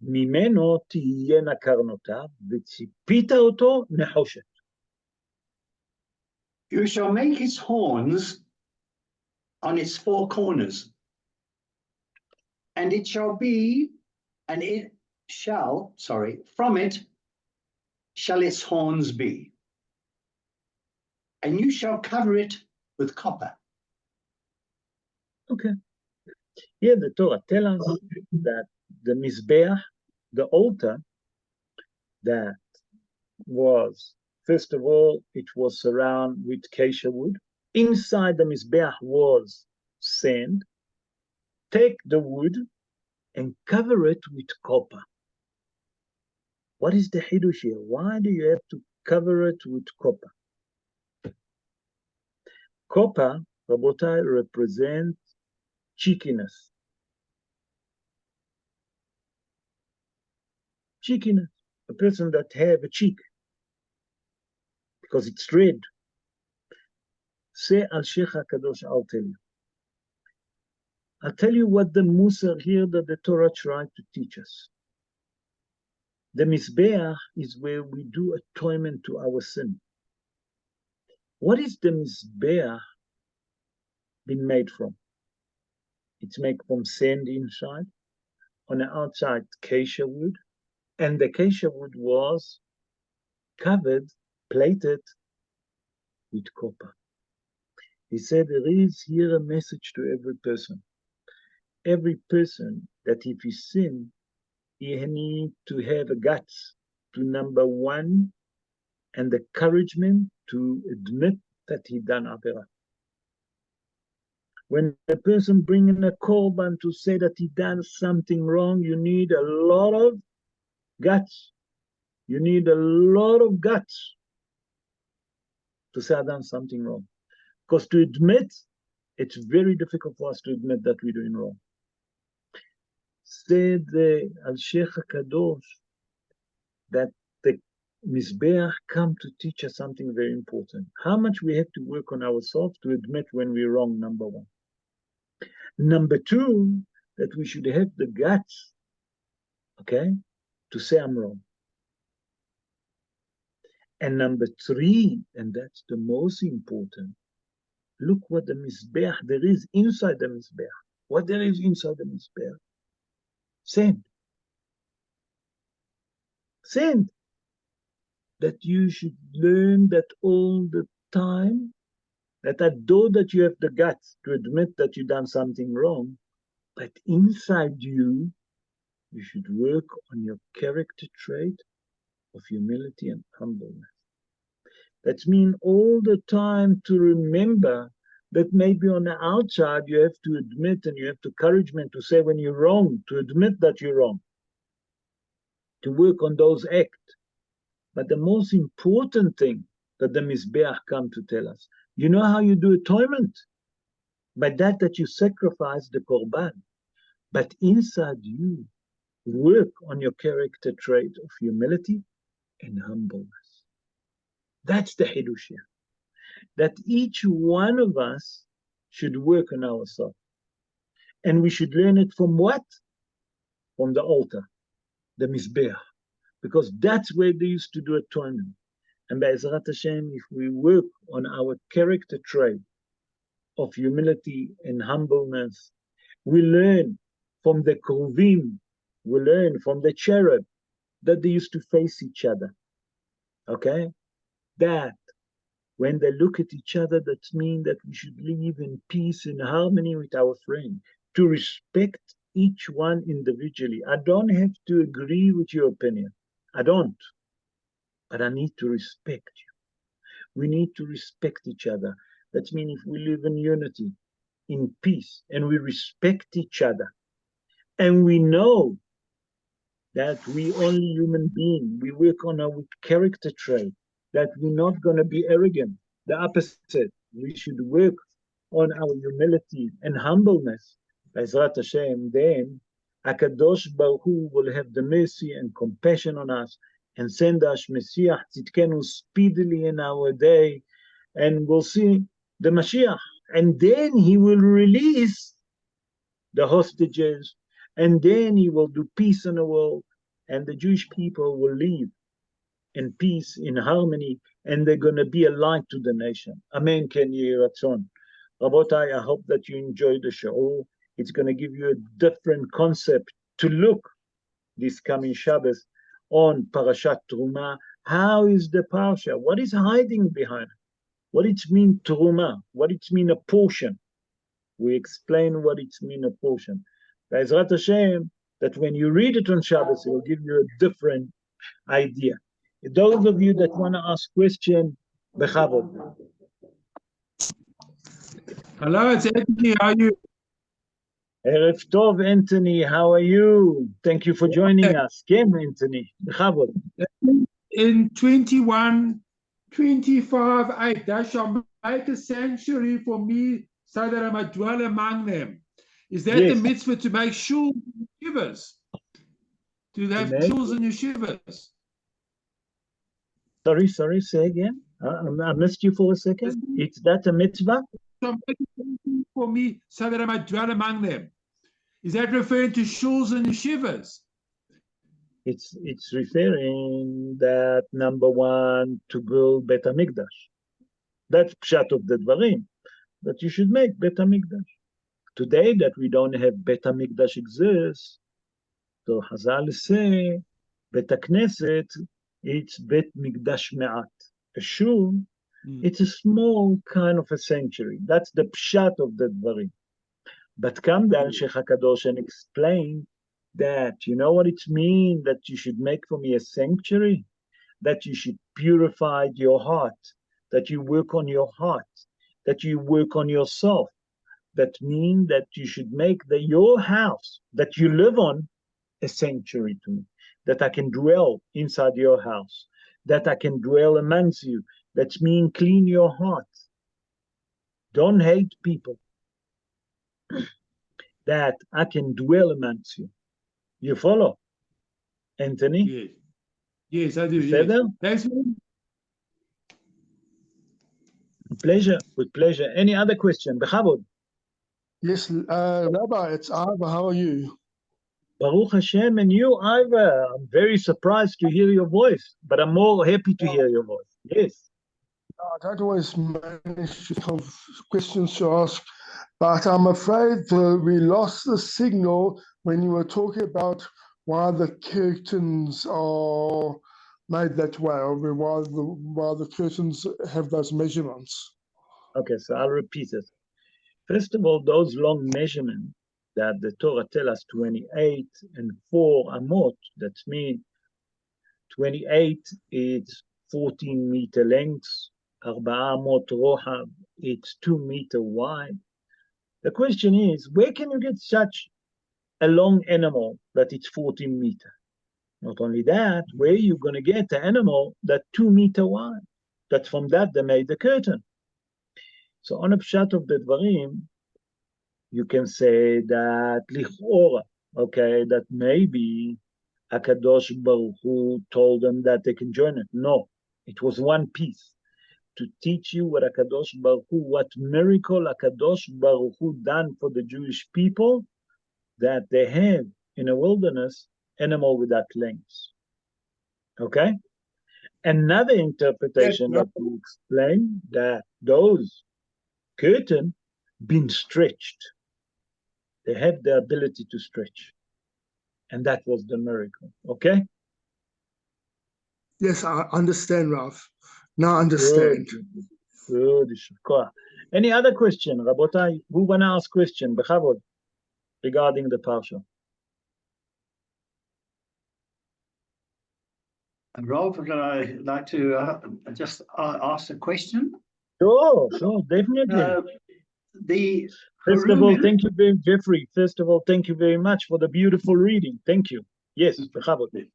S1: ממנו תהיינה קרנותיו, וציפית אותו נחושת.
S3: You shall make its horns on its 4 corners, and it shall be, and it shall, from it shall its horns be, and you shall cover it with copper.
S1: Okay. Here the Torah tells us that the Mizbeach, the altar, that was, first of all, it was surrounded with acacia wood. Inside the Mizbeach was sand. Take the wood and cover it with copper. What is the Hidush here? Why do you have to cover it with copper? Copper, Rabotai, represents cheekiness. Cheekiness, a person that have a cheek, because it's red. Say al Sheikh HaKadosh, I'll tell you. I'll tell you what the Musar here that the Torah tried to teach us. The Mizbeach is where we do atonement to our sin. What is the Mizbeach been made from? It's made from sand inside, on the outside acacia wood, and the acacia wood was covered, plated with copper. He said there is here a message to every person. Every person that if he sin, he needs to have a guts to, number one, and the encouragement to admit that he done Avera. When a person bringing a korban to say that he done something wrong, you need a lot of guts. You need a lot of guts to say I done something wrong. Because to admit, it's very difficult for us to admit that we're doing wrong. Said the Al Sheikh HaKadosh that the Mizbeach come to teach us something very important. How much we have to work on ourselves to admit when we're wrong, number one. Number two, that we should have the guts, okay, to say I'm wrong. And number three, and that's the most important, look what the Mizbeach there is inside the Mizbeach. What there is inside the Mizbeach? Sand. Sand. That you should learn that all the time, that although that you have the guts to admit that you've done something wrong, but inside you, you should work on your character trait of humility and humbleness. That means all the time to remember that maybe on the outside you have to admit and you have the encouragement to say when you're wrong, to admit that you're wrong, to work on those acts. But the most important thing that the Mizbeach come to tell us, you know how you do atonement? By that you sacrifice the korban. But inside you, work on your character trait of humility and humbleness. That's the Hidush here. That each one of us should work on ourselves. And we should learn it from what? From the altar, the Mizbeach. Because that's where they used to do atonement. And by Ezrat Hashem, if we work on our character trait of humility and humbleness, we learn from the Kruvim, we learn from the cherub that they used to face each other. Okay? That when they look at each other, that means that we should live in peace and harmony with our friend. to respect each one individually. I don't have to agree with your opinion. I don't. But I need to respect you. We need to respect each other. That means if we live in unity, in peace, and we respect each other, and we know that we only human beings, we work on our character trait, that we're not going to be arrogant. The opposite. We should work on our humility and humbleness. Bezrat Hashem, then HaKadosh Baruch Hu will have the mercy and compassion on us and send us Messiah Tzidkenu speedily in our day, and we'll see the Mashiach. And then he will release the hostages, and then he will do peace in the world, and the Jewish people will live in peace, in harmony, and they're going to be a light to the nation. Amen. Ken Yehi Ratzon. Rabotai, I hope that you enjoyed the show. It's going to give you a different concept to look this coming Shabbos on Parashat Trumah. How is the Parsha? What is hiding behind it? What it means Trumah? What it means a portion? We explain what it means a portion. Bezrat Hashem, that when you read it on Shabbos, it will give you a different idea. Those of you that want to ask questions, bechavod.
S4: Hello, it's Anthony. How are you?
S1: Erev Tov, Anthony. How are you? Thank you for joining us. Ken, Anthony. Bechavod.
S4: In 21:25:8, thou shalt make a sanctuary for me so that I might dwell among them. Is that
S1: Yes.
S4: the mitzvah to make shuls and yeshivas? To have shuls and yeshivas?
S1: Sorry, say again. I missed you for a second. It's that a mitzvah?
S4: Make a sanctuary for me so that I might dwell among them. Is that referring to shuls and yeshivas?
S1: It's referring that number one, to build Bet HaMikdash. That's pshat of the dvarim, that you should make Bet HaMikdash. Today that we don't have Bet HaMikdash exists, so Hazal say, Bet HaKnesset, it's Bet Mikdash Me'at. A shul, it's a small kind of a sanctuary. That's the pshat of the dvarim. But come down Sheikh HaKadosh and explain that, you know what it means that you should make for me a sanctuary? That you should purify your heart, that you work on your heart, that you work on yourself. That means that you should make your house that you live on a sanctuary to me, that I can dwell inside your house, that I can dwell amongst you. That means clean your heart. Don't hate people. That I can dwell amongst you. You follow, Anthony?
S4: Yes. Yes, I do.
S1: Yes.
S4: Thanks.
S1: Pleasure, with pleasure. Any other question? Bechavod.
S5: Yes, Rabbi, it's Ivor. How are you?
S1: Baruch Hashem, and you, Ivor. I'm very surprised to hear your voice, but I'm more happy to hear your voice. Yes.
S5: I don't always manage to have questions to ask, but I'm afraid we lost the signal when you were talking about why the curtains are made that way, or why the curtains have those measurements.
S1: Okay, so I'll repeat it. First of all, those long measurements that the Torah tells us 28 and 4 amot, that means 28 is 14 meter length, 4 amot rohav, it's 2 meter wide. The question is, where can you get such a long animal that it's 14 meter? Not only that, where are you going to get an animal that 2 meter wide? That from that they made the curtain. So on a pshat of the dvarim, you can say that lichora, okay, that maybe HaKadosh Baruch Hu told them that they can join it. No, it was one piece to teach you what HaKadosh Baruch Hu, what miracle HaKadosh Baruch Hu done for the Jewish people, that they had in a wilderness animal with that length. Okay? Another interpretation that will explain that those curtain been stretched. They have the ability to stretch. And that was the miracle. Okay?
S5: Yes, I understand, Ralph. Now I understand.
S1: Good. Any other question, Rabotai? Who wanna ask question? Bechavod. regarding the Parsha.
S3: Rob, would I like to just ask a question?
S1: Sure, definitely.
S3: The
S1: First of all,
S3: Haruvim,
S1: thank you very, Jeffrey. First of all, thank you very much for the beautiful reading. Thank you. Yes, בכבוד.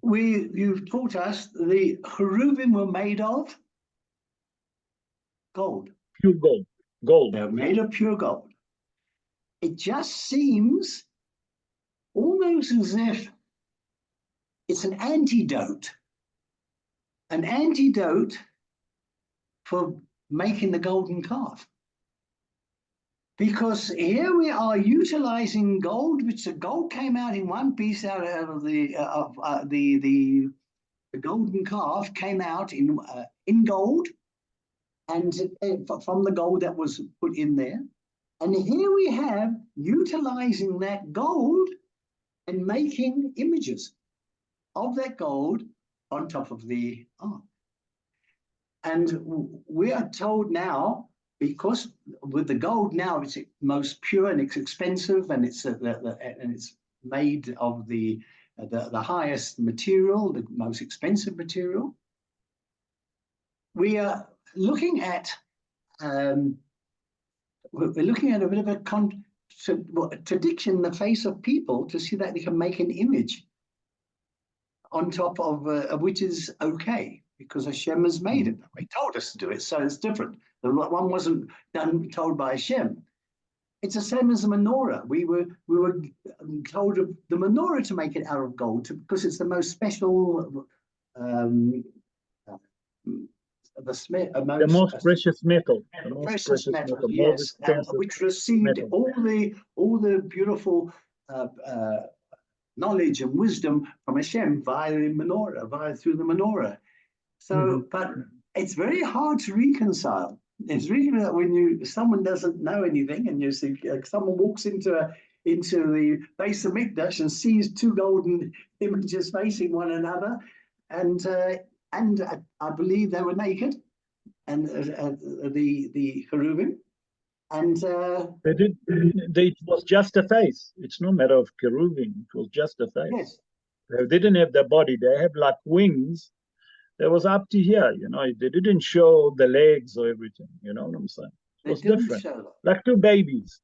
S3: you've taught us the Haruvim were made of gold.
S1: Pure gold. Gold.
S3: They're made of pure gold. It just seems almost as if it's an antidote for making the golden calf. Because here we are utilizing gold, which the gold came out in one piece out of the golden calf came out in gold, and from the gold that was put in there. And here we have utilizing that gold and making images of that gold on top of the ark. And we are told now, because with the gold now it's most pure and it's expensive, and it's made of the highest material, the most expensive material. We are looking at a bit of a contradiction in the face of people to see that they can make an image on top of which is okay, because Hashem has made it. He told us to do it, so it's different. The one wasn't told by Hashem. It's the same as the menorah. We were told of the menorah to make it out of gold because it's the most special,
S1: The most precious metal. The most precious metal.
S3: Yes, which received
S1: metal.
S3: all the beautiful knowledge and wisdom from Hashem via the menorah, through the menorah. So, but it's very hard to reconcile. It's really that when someone doesn't know anything, and you see someone walks into the base of Mikdash and sees two golden images facing one another, and I believe they were naked, and the cherubim, and
S1: it was just a face. It's no matter of cherubim. It was just a face.
S3: Yes.
S1: They didn't have the body. They have like wings. That was up to here, they didn't show the legs or everything, you know what I'm saying? It was different, like two babies,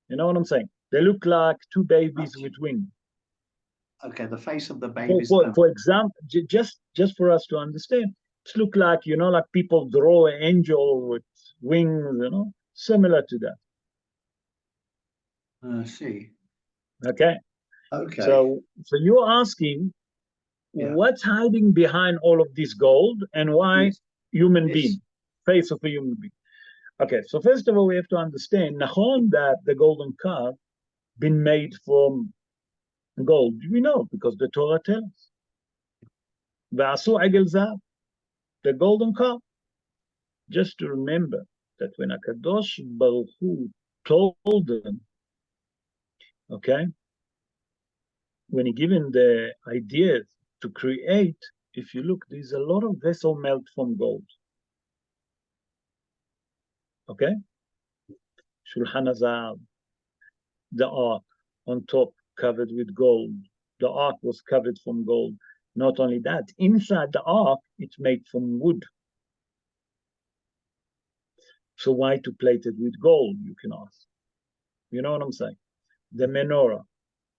S1: you know what I'm saying? They look like two babies with wings.
S3: Okay, the face of the babies.
S1: For example, just for us to understand, it look like, like people draw an angel with wings, similar to that.
S3: I see.
S1: Okay. So you're asking, what's hiding behind all of this gold, and why human being, face of a human being? Okay, so first of all, we have to understand, Nachon, that the golden calf been made from gold. We know, because the Torah tells. V'asu egel zahav, the golden calf. Just to remember that when HaKadosh Baruch Hu told them, okay, when he given the ideas to create, if you look, there's a lot of vessel made from gold. Okay? Shulchan HaZahav, the ark on top covered with gold. The ark was covered from gold. Not only that, inside the ark, it's made from wood. So why to plate it with gold, you can ask. You know what I'm saying? The menorah,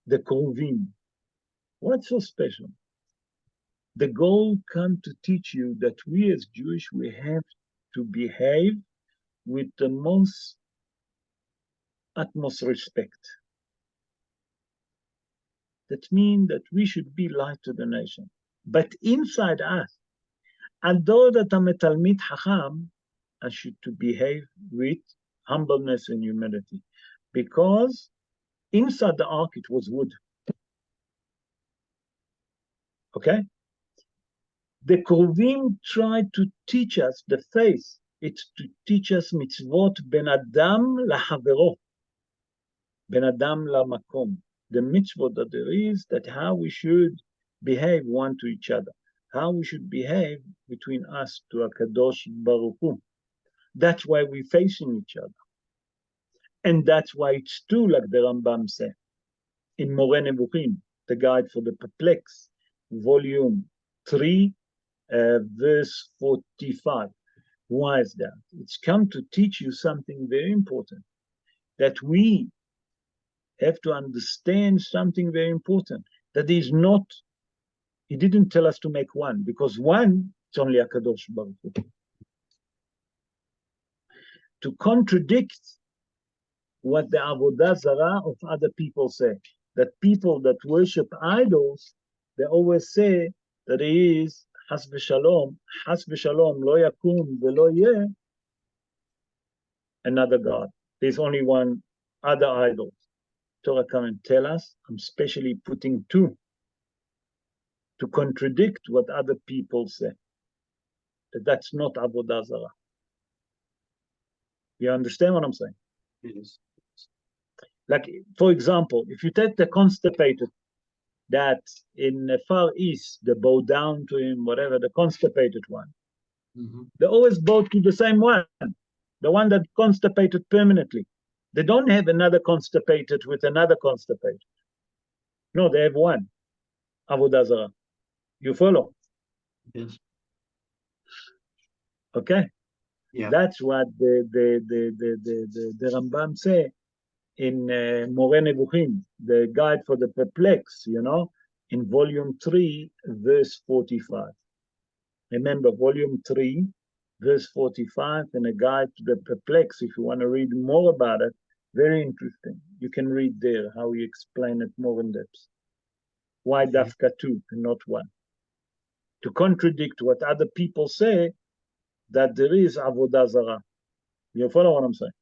S1: the kovim. What's so special? The gold come to teach you that we as Jewish, we have to behave with the most utmost respect. That means that we should be light to the nation. But inside us, although that I'm a Talmid Chacham, I should to behave with humbleness and humility. Because inside the ark, it was wood. Okay? The Krovim tried to teach us the faith. It's to teach us mitzvot ben adam lahavero, ben adam lamakom. The mitzvot that there is, that how we should behave one to each other, how we should behave between us to HaKadosh Baruch Hu. That's why we're facing each other. And that's why it's true, like the Rambam said, in More Nevuchim, the Guide for the Perplexed, volume 3, verse 45. Why is that? It's come to teach you something very important, that we have to understand something very important, that is not, he didn't tell us to make one, because one, it's only HaKadosh Baruch Hu. To contradict what the Avodah Zarah of other people say, that people that worship idols, they always say that it is Has v'shalom, lo yakum v'lo yeh, another God. There's only one other idol. Torah come and tell us, I'm specially putting two to contradict what other people say, that that's not Avodah Zarah. You understand what I'm saying?
S3: Yes.
S1: Like, for example, if you take the constipated, that in the Far East, they bow down to him, whatever, the constipated one. They always bow to the same one, the one that constipated permanently. They don't have another constipated with another constipated. No, they have one, Avodah Zarah. You follow?
S3: Yes.
S1: Okay.
S3: Yeah.
S1: That's what the Rambam say in More Nevuchim, the Guide for the Perplexed, you know, in volume 3, verse 45. Remember, volume 3, verse 45, and a Guide to the Perplexed. If you want to read more about it, very interesting. You can read there how he explain it more in depth. Why Dafka 2 and not 1? To contradict what other people say, that there is Avodah Zarah. You follow what I'm saying?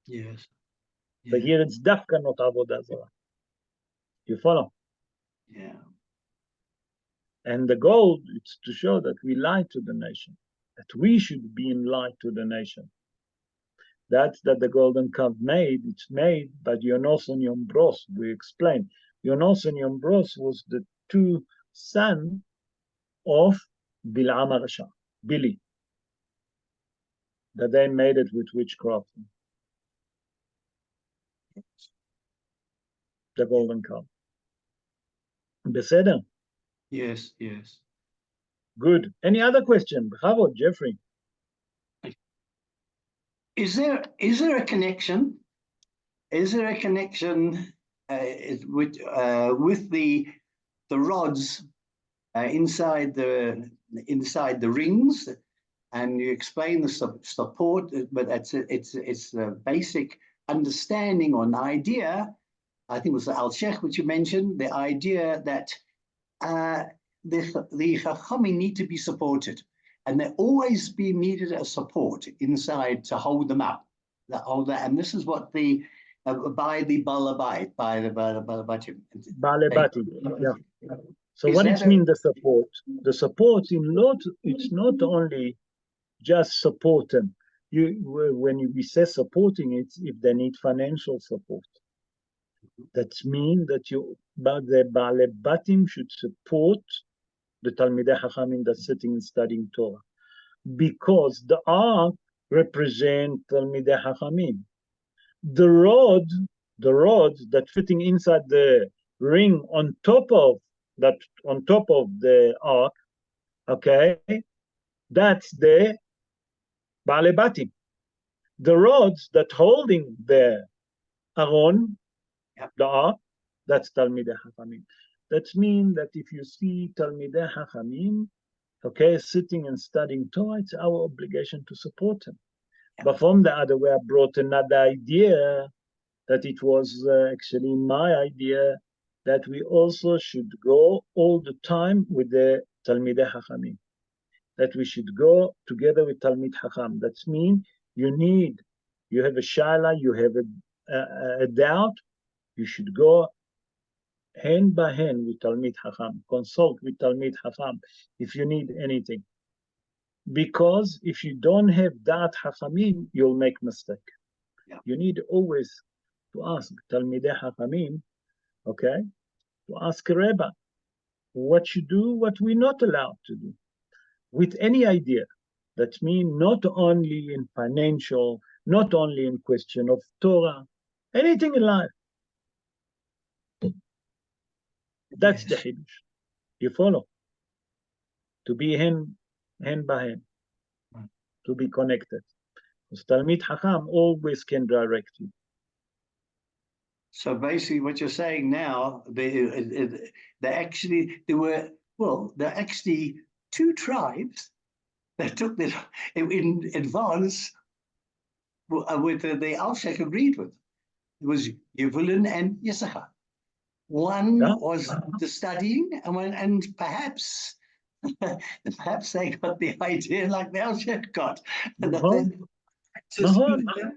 S3: Yes.
S1: But here it's Dafka, not Avodah Zarah. You follow?
S3: Yeah.
S1: And the goal is to show that we lie to the nation, that we should be in lie to the nation. That's that the golden calf made. It's made by Yonos and Yombros. We explained. Yonos and Yombros was the two sons of Bil'am HaRasha, Billy, that they made it with witchcraft. The golden calf. Beseder?
S3: Yes. Yes.
S1: Good. Any other question? How about Jeffrey?
S3: Is there a connection? Is there a connection with the rods inside the rings? And you explain the support, but it's a basic understanding or an idea. I think it was the Al-Sheikh which you mentioned, the idea that the Chachamim need to be supported, and they always be needed as support inside to hold them up. And this is what the by the Balabait, by the Balabatim.
S1: Balabati, yeah. So
S3: Is
S1: what
S3: that
S1: it means, the support? The support it's not only just support them. When we say supporting, it's if they need financial support. That means that the Balabatim should support the Talmidei Chachamim that's sitting and studying Torah, because the ark represents Talmidei Chachamim. The rod that fitting inside the ring on top of the ark, okay, that's the Balabatim. The rods that holding the Aron, the ark, that's Talmidei Chachamim. That means that if you see Talmidei Chachamim, okay, sitting and studying Torah, it's our obligation to support them. But from the other way, I brought another idea, that it was actually my idea, that we also should go all the time with the Talmidei Chachamim, that we should go together with Talmid Chacham. That means you have a shaila, you have a doubt, you should go hand by hand with Talmid Chacham, consult with Talmid Chacham if you need anything. Because if you don't have that Chachamim, you'll make mistake.
S3: Yeah.
S1: You need always to ask Talmidei Chachamim, okay, to ask a Rebbe what you do, what we're not allowed to do, with any idea. That means not only in financial, not only in question of Torah, Anything in life. That's the
S3: Yes.
S1: Hiddush. You follow? To be hand by hand. To be connected. Because Talmid Chacham always can direct you.
S3: So basically, what you're saying now, there are actually two tribes that took this in advance with the Alshek agreed with. It was Yevulun and Yissachar. One
S1: Yeah.
S3: was the studying, and perhaps they got the idea like the Alshek got, and then just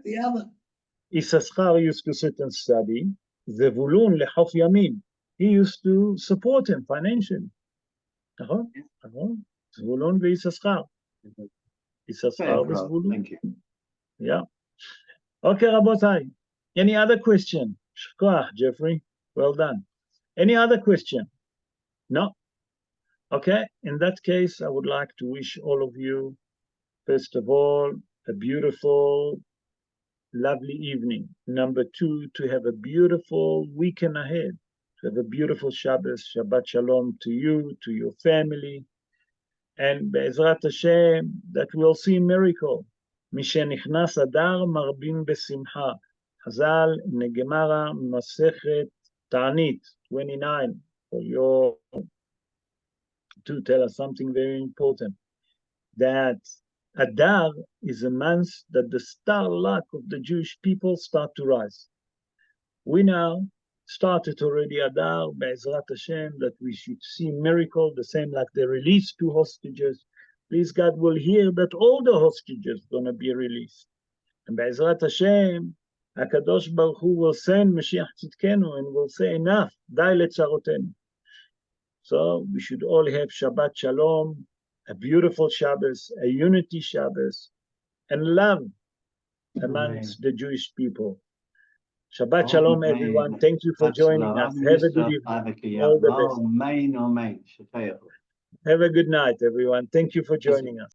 S3: the other.
S1: Issachar used to sit and study. Zevulun lechof yamin. He used to support him financially. נכון? נכון? זבולון ויששכר. יששכר וזבולון.
S3: Thank you.
S1: Yeah. Okay, רבותיי. Any other question? שכוח, Jeffrey. Well done. Any other question? No? Okay, in that case, I would like to wish all of you, first of all, a beautiful, lovely evening. Number two, to have a beautiful weekend ahead. To have a beautiful Shabbos, Shabbat Shalom to you, to your family. And Be'ezrat Hashem, that we'll see a miracle. משנכנס אדר מרבים בשמחה. חז"ל, נגמרה מסכת תענית, 29, for your, to tell us something very important. That Adar is a month that the star luck of the Jewish people start to rise. We now started already Adar, Be'ezrat Hashem, that we should see miracle, the same like they released 2 hostages. Please God will hear that all the hostages gonna be released. And Be'ezrat Hashem, HaKadosh Baruch Hu will send Mashiach Tzidkenu and will say, enough, dai letzarotenu. So we should all have Shabbat Shalom, a beautiful Shabbos, a unity Shabbos, and love amongst the Jewish people. Shabbat Shalom, everyone. Thank you for joining us. Have a good evening. All the best. Have a good night, everyone. Thank you for joining us.